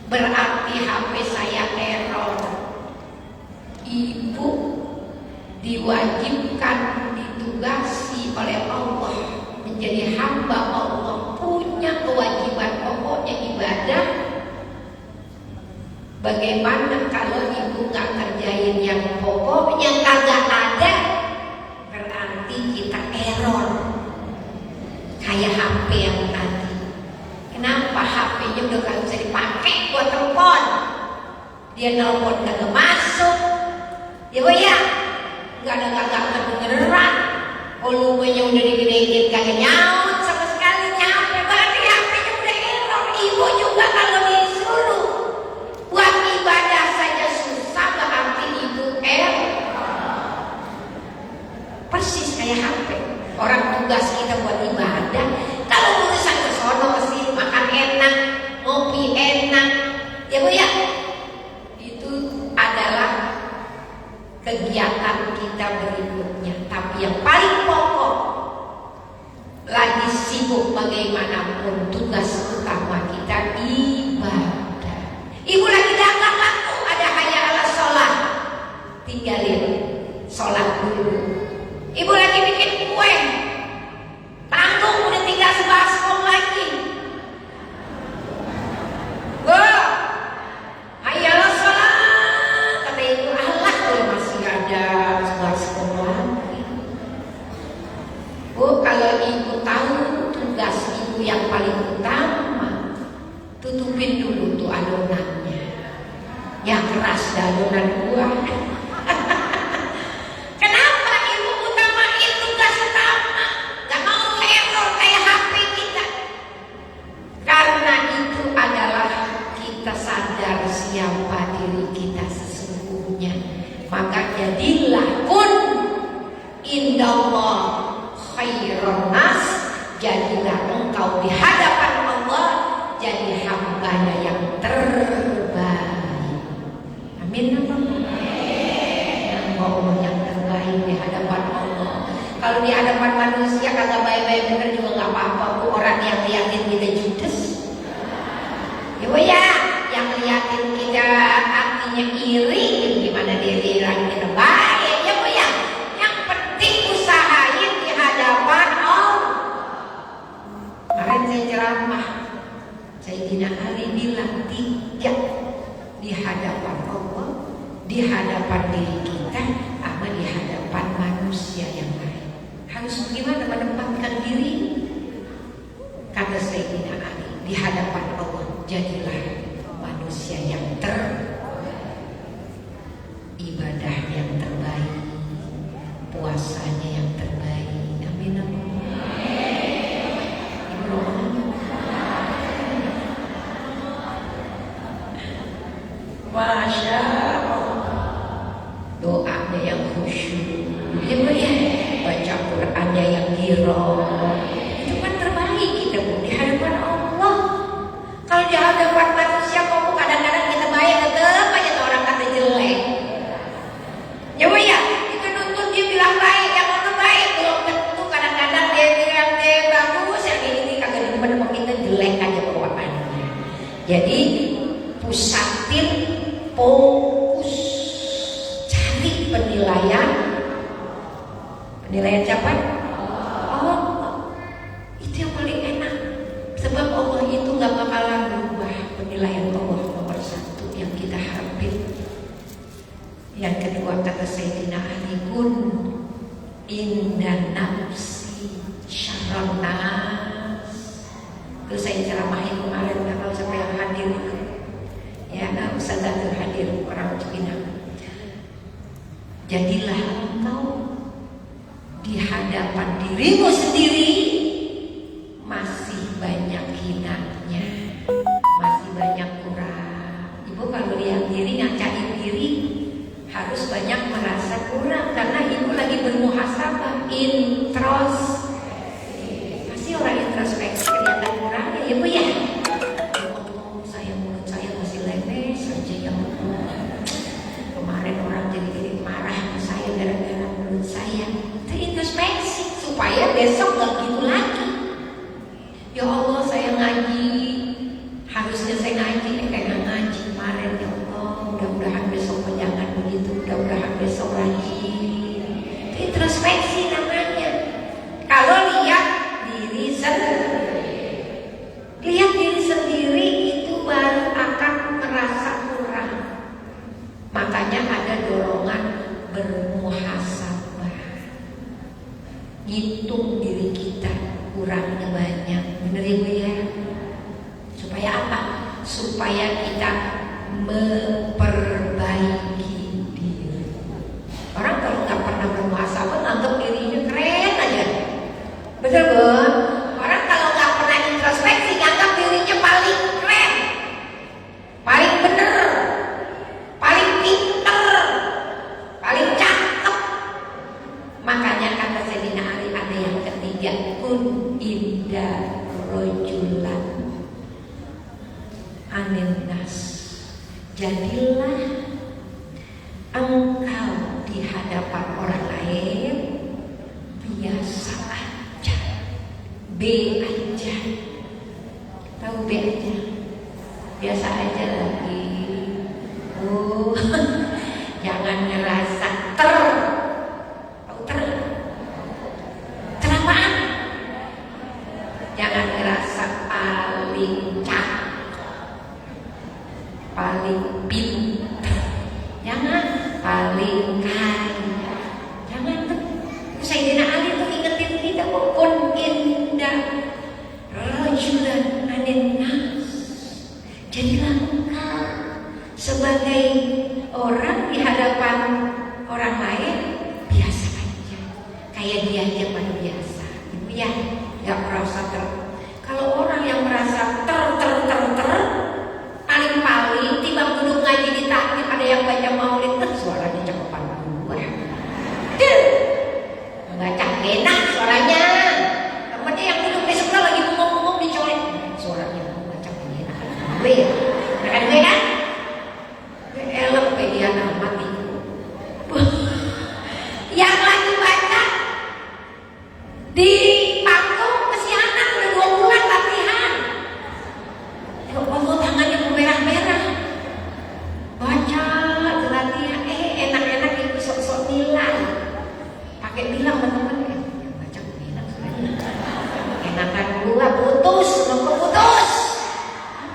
Berarti HP saya error. Ibu diwajibkan, ditugasi oleh Allah menjadi hamba Allah, punya kewajiban pokok Bagaimana kalau ibu nggak kerjain yang pokoknya kagak ada, berarti kita error. Kayak HP yang tadi. Kenapa HP-nya udah gak bisa dipakai buat telepon? Dia nelpon kagak masuk. Ya Bu ya, nggak ada kagak kedengeran. Volumenya udah digedein kagak nyaut sama sekali nyampe. Berarti HP-nya udah error. Ibu juga kalau disuruh buat ibadah saja susah, berarti ibu persis kayak HP. Orang tugas kita buat ibadah, kalau urusan ke sono kesini makan enak, ngopi enak, ya Bu ya, itu adalah kegiatan kita berikutnya. Tapi yang paling pokok, lagi sibuk bagaimanapun, tugas utama kita ibadah. Ibu lagi dagang laku, ada hayya ala sholat, tinggalin sholat dulu. Ibu lagi bikin kue, tanggung udah tinggal sebaskom lagi. Wah, hayya ala sholat, kata ibu, alah masih ada sebaskom lagi. Bu, kalau ibu tahu tugas ibu yang paling utama, tutupin dulu tuh adonannya. Yang keras adonan buah. Kenapa ibu utamain tugas utama? Gak mau error kayak HP kita. Karena itu adalah kita sadar siapa diri kita sesungguhnya. Maka jadilah kun indallah khairon nas, jadilah engkau di hadapan Allah jadi hambanya yang terbaik. Amin. Yang mau yang terbaik di hadapan Allah. Kalau di hadapan manusia kagak baik-baik bener juga nggak apa-apa. Bu, orang yang liatin kita judes, ya Bu ya, yang liatin kita artinya iri, gimana diri kita baik, ya Bu ya. Yang penting usahain di hadapan Allah. Kemarin saya ceramah, Sayyidina Ali bilang 3 di hadapan Allah, di hadapan diri kita, sama di hadapan manusia yang lain. Harus bagaimana menempatkan diri? Kata Sayyidina Ali, di hadapan Allah jadilah manusia yang ibadah yang terbaik, puasanya yang terbaik. Amin. Masya Allah, doanya yang khusyuk, ya Bu ya, baca Qurannya yang giro, itu kan terbaik kita Bu di hadapan Allah. Kalau di hadapan manusia kok kadang-kadang kita baik, tetap aja orang kata jelek, ya Bu ya, kita nuntut dia bilang baik, yang itu baik, belum tentu kadang-kadang dia bilang dia bagus, yang ini kagak demen sama kita, jelek aja bawaannya. Jadi pusatin, fokus, cari penilaian siapa? Allah. Itu yang paling enak. Sebab Allah itu gak bakalan berubah. Penilaian Allah nomor 1 yang kita harapin. Yang kedua kata Sayyidina Ali, kun indan nafsi syarran nas. Itu saya ceramahin kemarin, gak tahu siapa yang hadir. Ya, Ustazah hadir orang Cipinang. Jadilah engkau di hadapan dirimu sendiri masih banyak hinanya, masih banyak kurang. Ibu kalau lihat diri, ngacain diri, harus banyak merasa kurang karena ibu lagi bermuhasabah, introspeksi. supaya kita memperbaiki diri. Orang kalau nggak pernah bermuhasabah nganggap dirinya keren aja, betul kan? Orang kalau nggak pernah introspeksi nganggap dirinya paling keren, paling bener, paling pinter, paling cakep. Makanya kata Sayyidina Ali ada yang ketiga, kun inda rojulan anin nas, jadilah engkau di hadapan orang lain biasa aja, B aja, tahu B aja, biasa aja lagi. Oh, jangan ngerasa tahu terapaan, jangan ngerasa paling cakep, paling pintar, jangan paling kaya, jangan tuh. Sayyidina Ali tuh ingetin kita, kun indah rajulan anin nas, jadilah engkau sebagai orang di hadapan orang lain biasa aja, kayak dia aja pada biasa. Ibu ya, nggak merasa kalau orang yang merasa paling tiba duduk ngaji di taklim, ada yang baca maulid, suaranya cakepan gua, nggak enak suaranya. Temennya yang duduk di sebelah lagi ngomong-ngomong dicolek, suaranya nggak enak. Gue ya, kan gue kan, gue elok pedian amat itu. Yang lagi baca di panggung kesianan udah 2 bulan latihan. Allah tangannya merah-merah. Baca latihan, enak-enak ibu sok-sok nilai. Pakai bilang teman-teman, baca bilang sebenarnya. Enakan gua putus, belum putus.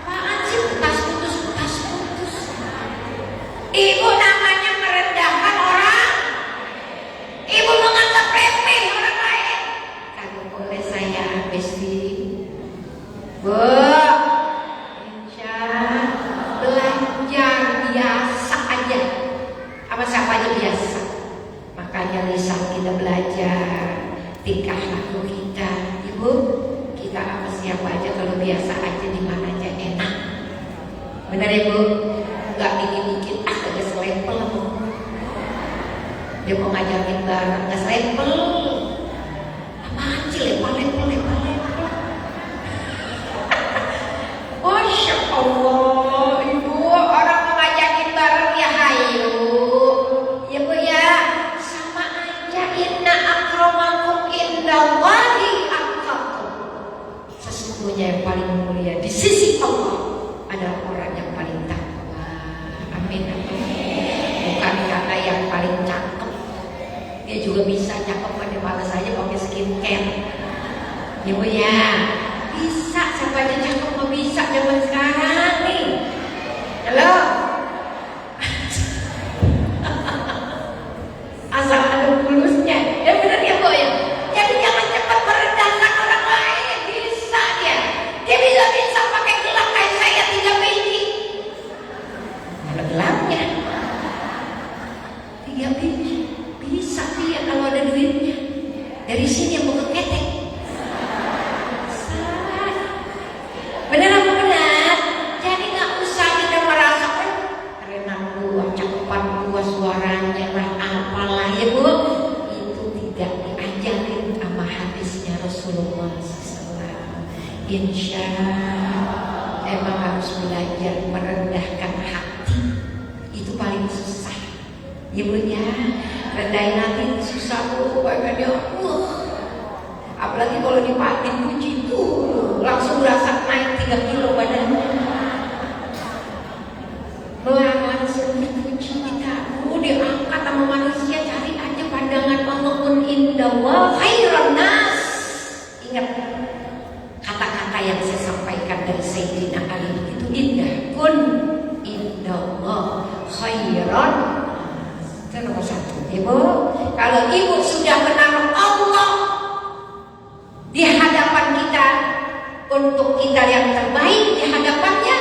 Apaan sih putus? Ibu namanya merendahkan orang. Ibu menganggap remeh orang lain. Kagak boleh saya habis di Bu, belajar biasa aja, apa siapa aja biasa. Makanya lisan kita belajar, tingkah laku kita, ibu, kita apa siapa aja kalau biasa aja di mana aja enak. Benar ibu? Nggak dikit-dikit, kagak selempel bu. Dia mau ngajakin bareng, nggak selempel. Apaan sih lempel. Masya Allah, ibu, orang mau ngajakin bareng ya hayu, ya bu ya, sama aja. Inna akramakum indallahi atqakum. Sesungguhnya yang paling mulia di sisi Allah adalah orang yang paling takwa. Amin. Bukan karena yang paling cakep, dia juga bisa cakep, pada malas aja pakai skincare. Ya bu ya, bisa, siapa aja cakep mau bisa zaman sekarang nih. Halo. Asal ada mulusnya. Ya benar ya bu ya. Jadi jangan cepat merendahkan orang lain. Bisa dia. Dia bisa pakai gelang kayak saya 3 biji. Ada gelangnya 3 biji. Bisa dia kalau ada duitnya. Dari sini yang mau ke ketek. Benar apa benar? Jadi nggak usah kita merasa kerenan gua, cakepan gua, suaranya lah, apalah ya bu. Itu tidak diajarin sama hadisnya Rasulullah SAW. Insya Allah emang harus belajar merendahkan hati. Itu paling susah. Ya bu ya, rendahin hati susah bu, bagiannya apalagi kalau dipatin puji tuh langsung berasa naik 3 kilo badannya. Langsung dipuji kita, diangkat sama manusia. Cari aja pandangan Allah, kun indallah khairan nas. Ingat kata-kata yang saya sampaikan dari Sayyidina Ali itu indah. Kun indallah khairan nas. Itu nomor 1. Ibu, kalau ibu sudah menaruh Allah di hadapan kita untuk kita yang terbaik di hadapannya,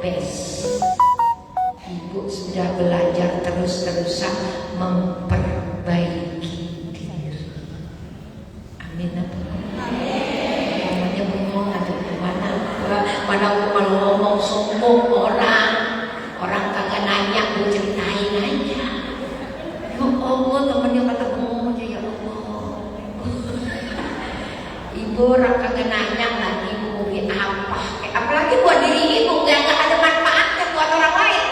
best. Ibu sudah belajar terus-terusan memperbaiki diri. Amin apa? Namanya bengong atau gimana? Mana aku kalau ngomong sombong orang kagak nanya, gue ceritain aja. Ya Allah, temennya kata bengong aja, ya Allah. Ibu orang kagak nanya lagi mau beli apa. Apalagi buat diri ibu, nggak ada manfaatnya buat orang lain.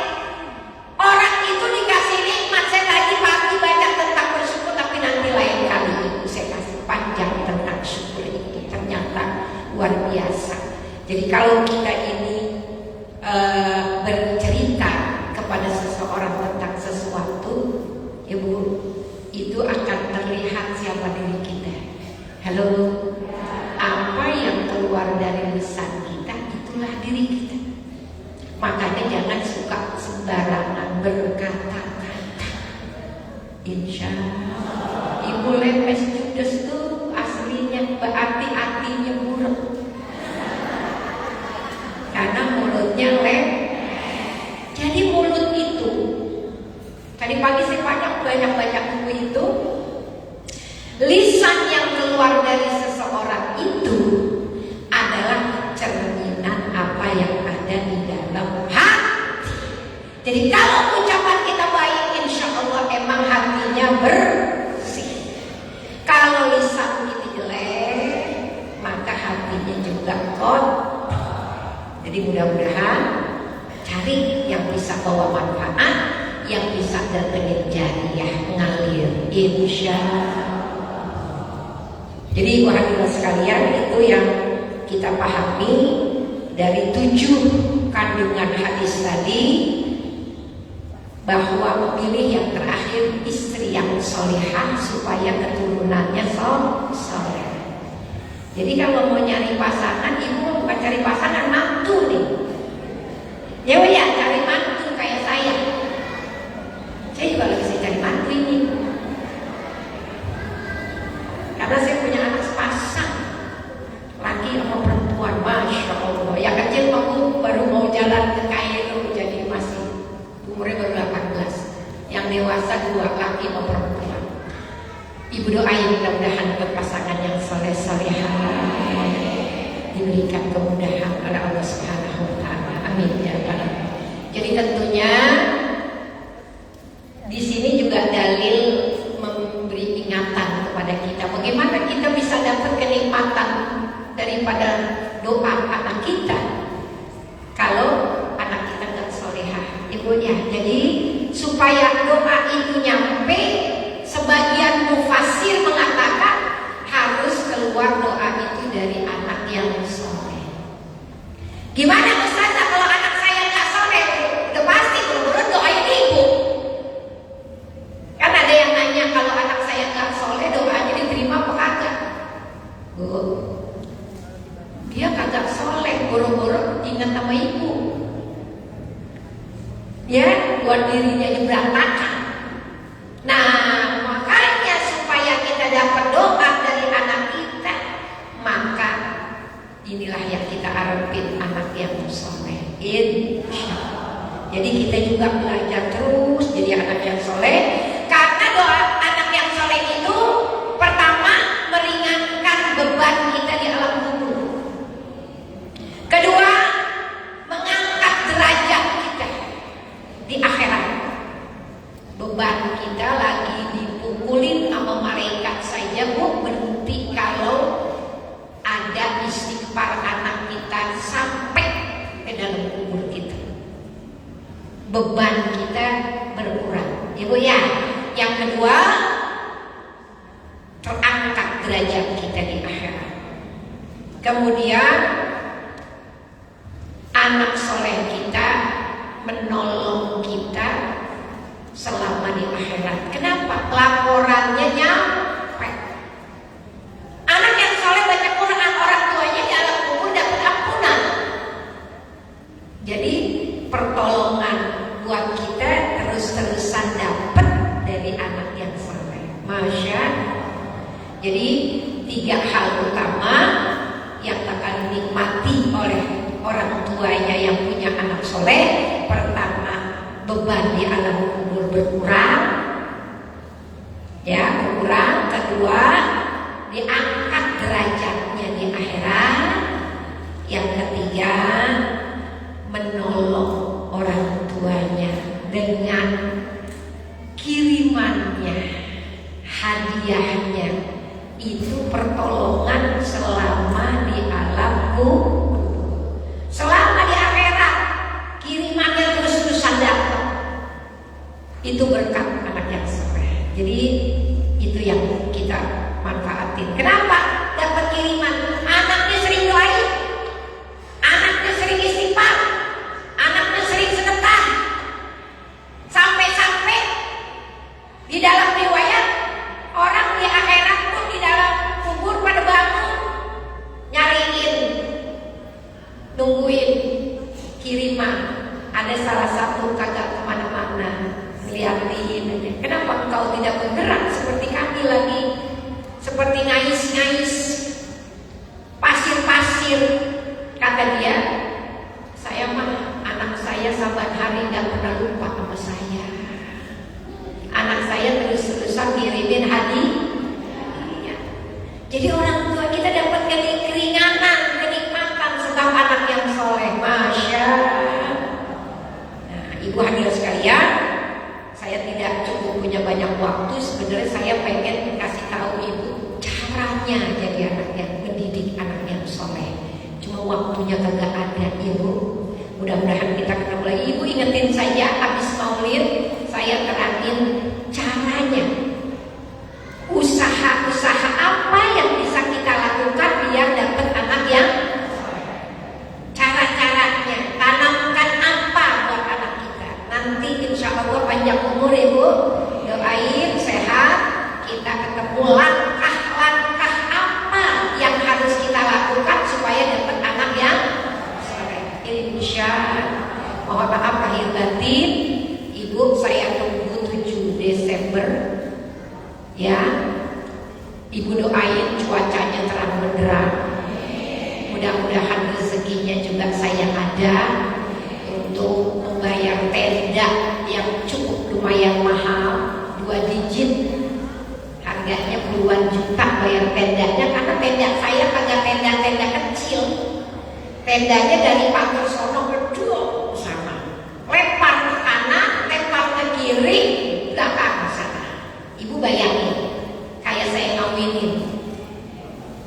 Orang itu dikasih nikmat. Saya tadi pagi baca tentang bersyukur, tapi nanti lain kali ibu saya kasih panjang tentang syukur itu. Ternyata luar biasa. Jadi kalau kita ini bercerita kepada seseorang tentang sesuatu, ibu, itu akan terlihat siapa diri kita. Halo, apa yang keluar dari lisan kita, itulah diri kita. Makanya jangan suka sembarangan berkata-kata. Insya Allah, ibu lemes judes tuh aslinya berarti hatinya buruk. Karena mulutnya jadi mulut itu, tadi pagi saya banyak baca buku itu, lisan yang keluar dari seseorang itu adalah cerminan apa yang ada di dalam hati. Jadi kalau ucapan kita baik, insya Allah emang hatinya bersih. Kalau lisan kita jelek, maka hatinya juga kotor. Jadi mudah-mudahan cari yang bisa bawa manfaat, yang bisa datengin jariah ngalir, insya Allah. Jadi wahai sekalian, itu yang kita pahami dari 7 kandungan hadis tadi, bahwa memilih yang terakhir istri yang solehah supaya keturunannya soleh. Jadi kalau mau nyari pasangan, ibu bukan cari pasangan, mantu nih. Ya cari mantu kayak saya. Saya juga lagi cari mantu ini. Karena saya punya anak sepasang, laki sama perempuan, masya Allah. Yang kecil baru mau jalan ke Kairo, jadi masih umurnya baru 18. Yang dewasa 2, laki sama perempuan. Ibu doain mudah-mudahan berpasangan yang soleh-solehah, diberikan kemudahan oleh Allah Subhanahu wa taala. Amin ya rabbal alamin. Jadi tentunya di sini juga dalil memberi ingatan kepada kita bagaimana kita bisa dapat kenikmatan daripada doa anak kita kalau anak kita nggak solehah, ibunya. Jadi supaya doa itu nyampe, sebagian mufasir mengatakan harus keluar doa itu dari anak yang soleh. Gimana Ustazah kalau anak saya nggak soleh? Udah pasti buru-buru doain ibu. Kan ada yang nanya, kalau anak saya nggak soleh doanya diterima apa kagak? Bu, dia kagak soleh, buru-buru ingat sama ibu. Ya, buat dirinya berantakan. Nah, makanya supaya kita dapat doa dari anak kita, maka inilah yang kita harapin, anak yang soleh. Insyaallah. Jadi kita juga belajar terus jadi anak yang soleh, karena doa anak yang soleh itu pertama meringankan beban kita di alam kubur. Kedua, mengangkat derajat kita di akhirat. Beban kita lagi dipukulin sama malaikat saja, Bu, berhenti kalau ada istighfar anak kita sampai ke dalam kubur kita. Beban kita berkurang, Ibu ya. Yang kedua, terangkat derajat kita di akhirat. Kemudian anak soleh kita menolong kita selama di akhirat. Kenapa? Laporannya nyampe. Anak yang soleh baca Quran, orang tuanya di alam kubur dapat ampunan. Jadi pertolongan buat kita terus-terusan dapat dari anak yang soleh. Masya Allah. Jadi 3 hal utama yang akan dinikmati oleh orang tuanya yang punya anak soleh. soleh. Pertama, beban di alam kubur berkurang, ya berkurang. Kedua, diangkat derajatnya di akhirat. Yang ketiga, menolong orang tuanya dengan kirimannya, hadiahnya. Itu pertolongan selama di alam kubur. Selama di akhirat, kirimannya terus-terusan datang. Itu berkat anak yang soleh. Jadi itu yang kita manfaatin. Kenapa dapat kiriman? Anaknya sering doain, anaknya sering istighfar, anaknya sering sedekah. Sampai-sampai di dalam riwayat, orang di akhirat pun di dalam kubur pada bangun nyariin, nungguin kiriman. Ada salah satu kagak kemana-mana, ngeliatin aja. Kenapa engkau tidak bergerak seperti kami lagi? Seperti ngais-ngais pasir-pasir. Kata dia, saya mah anak saya saban hari gak pernah lupa sama saya. Anak saya terus-terusan ngirimin hadiah. Jadi orang tua kita dapat keringanan, kenikmatan sebab anak yang soleh. Masya. Nah, ibu hadir sekalian, saya tidak cukup punya banyak waktu. Sebenarnya saya pengen kasih tahu ibu caranya jadi anak yang mendidik anak yang soleh. Cuma waktunya kagak ada ibu. Mudah-mudahan kita ketemu lagi. Ibu ingetin saya habis maulid, saya terangin caranya. Usaha-usaha apa yang bisa kita lakukan biar dapat anak yang soleh. Cara-caranya, tanamkan apa buat anak kita. Nanti insya Allah panjang umur ibu. Doain sehat, kita ketemu langkah-langkah apa yang harus kita lakukan supaya dapat anak yang soleh. Insya Allah. Mohon maaf lahir batin, ibu saya tunggu 7 Desember. Ya, ibu doain cuacanya terang benderang. Mudah-mudahan rezekinya juga saya ada untuk membayar tenda yang cukup lumayan mahal, 2 digit. Harganya puluhan juta bayar tendanya, karena tenda saya kagak tenda-tenda kecil. Tendanya dari pagar sono kedua sana, lempar ke kanan, lempar ke kiri, belakang ke sana. Ibu bayangin, kayak saya ngawinin,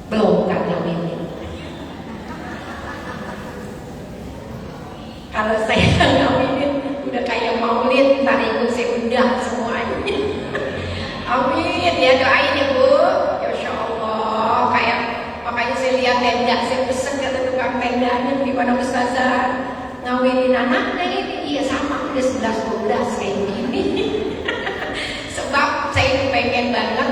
belum kan ngawinin. Kalau saya ngawinin udah kayak maulid, ntar ibu saya undang semuanya. Amin ya, doain ibu. Insya Allah. Kayak makanya saya lihat tenda, saya pesen kata tukang tendanya, gimana ustazah ngawinin anaknya ini? Iya sama, udah 11-12 kayak gini. Sebab saya pengen banget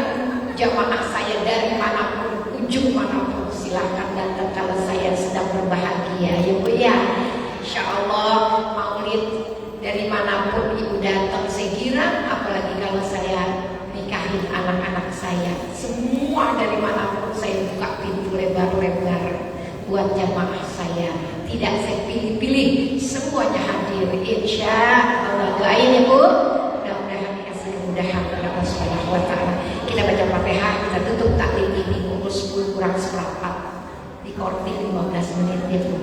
jamaah saya dari manapun, ujung manapun, silahkan datang kalau saya sedang berbahagia ya bu ya. Insya Allah maulid dari manapun ibu datang saya kira, apalagi kalau saya nikahin anak-anak saya, semua dari manapun saya buka pintu lebar-lebar buat jamaah saya. Tidak saya pilih-pilih, semuanya hadir. Insya Allah. Doain ya bu, mudah-mudahan dikasih kemudahan oleh Allah Subhanahu wa Ta'ala. Kita baca Fatihah, kita tutup taklim ini pukul 10 kurang seperempat di korting 15 menit ya bu.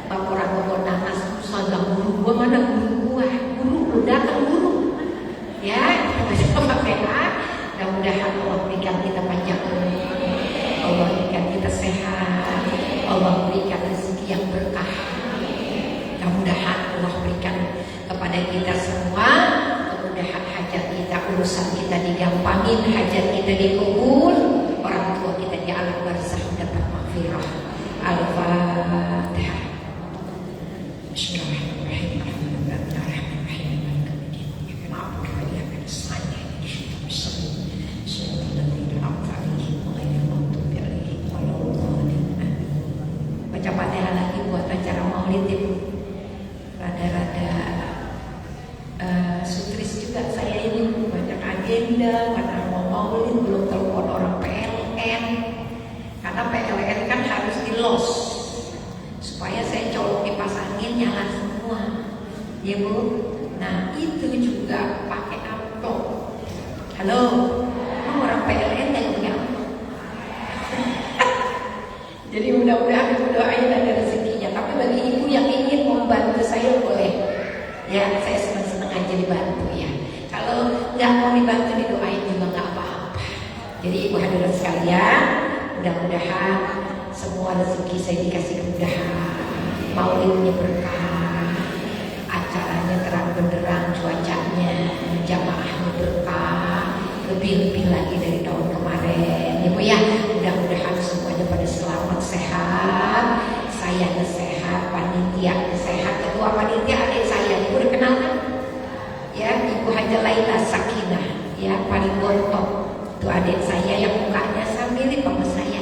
Bapak orang ngomong nanas, saudara guru gua mana guru gua? Guru udah datang guru. Ya, kita baca Fatihah. Mudah-mudahan Allah berikan kita panjang umur, Allah berikan kita sehat, Allah berikan rezeki yang berkah. Mudah-mudahan Allah berikan kepada kita semua kemudahan, hajat kita, urusan kita digampangin, hajat kita dikabul, orang tua kita di alam barzakh dapat maghfirah. Al-Fatihah. Bismillahirrahmanirrahim. Baca Fatihah lagi buat acara maulid itu. Rada-rada sutris juga saya ini, banyak agenda karena mau maulid, belum telepon orang PLN. Karena PLN kan harus di los supaya saya colok kipas angin nyala semua. ya Bu. Nah itu juga pakai amplop. Halo, orang PLN yang punya amplop. Jadi mudah-mudahan ibu doain ada rezekinya. Tapi bagi ibu yang ingin membantu saya boleh. Ya, saya senang-senang aja dibantu ya. Kalau nggak mau dibantu didoain juga nggak apa-apa. Jadi ibu hadirin sekalian, mudah-mudahan semua rezeki saya dikasih kemudahan, maulidnya berkah, acaranya terang benderang, cuacanya, jamaahnya berkah, lebih-lebih lagi dari tahun kemarin. Ibu ya, mudah-mudahan semuanya pada selamat sehat, saya sehat, panitia sehat, ketua panitia adik saya, ibu udah kenal kan? Ya, Ibu Haja Laila Sakinah, ya paling gontok. Itu adik saya yang mukanya mirip sama saya.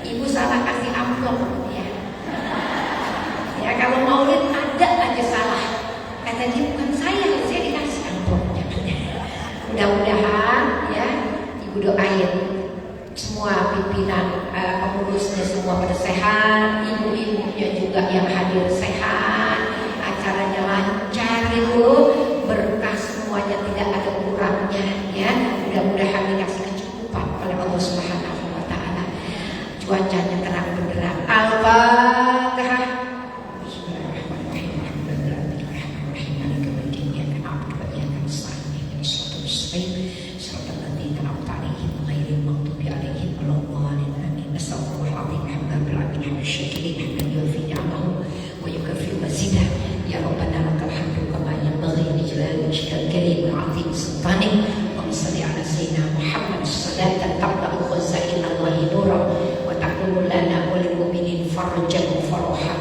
Ibu salah kasih amplop ya. Ya kalau maulid ada aja salah. Kata dia bukan saya dikasih amplopnya. Mudah-mudahan ya ibu doain semua pimpinan pengurusnya semua pada sehat, ibu-ibunya juga yang hadir sehat, acaranya lancar ibu, berkah semuanya tidak ada kurangnya ya. Mudah-mudahan dikasih kecukupan oleh Allah Subhanahu wa taala. Cuacanya terang benderang. Al-Fatihah.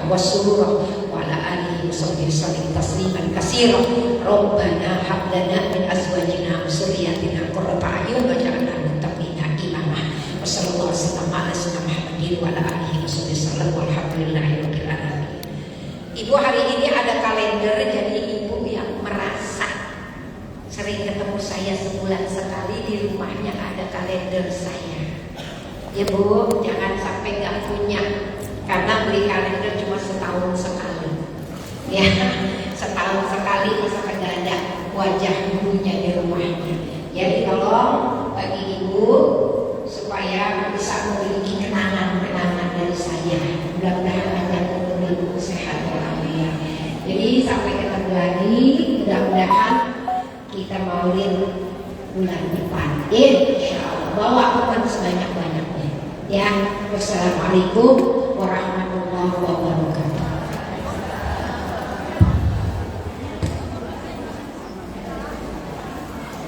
Wasurah wa ala alihi wasallim tasliman katsira. Rabbana hab lana min azwajina wa dzurriyyatina qurrata a'yun waj'alna lil muttaqina imama. Wassallallahu ala sayyidina Muhammadin wa ala alihi wasallam walhamdulillahi rabbil alamin. Ibu hari ini ada kalender, jadi ibu yang merasa sering ketemu saya sebulan sekali di rumahnya ada kalender saya. Ya Bu, jangan sampai nggak punya. Karena beli kalender cuma setahun sekali. Ya, setahun sekali masa kagak ada wajah ibunya di rumahnya. Jadi tolong bagi ibu supaya bisa memiliki kenangan-kenangan dari saya. Mudah-mudahan banyak umur ibu sehat walafiat. Jadi sampai ketemu lagi, mudah-mudahan kita maulid bulan depan. Insyaallah bawa teman sebanyak-banyaknya. Ya, wassalamualaikum warahmatullahi wabarakatuh.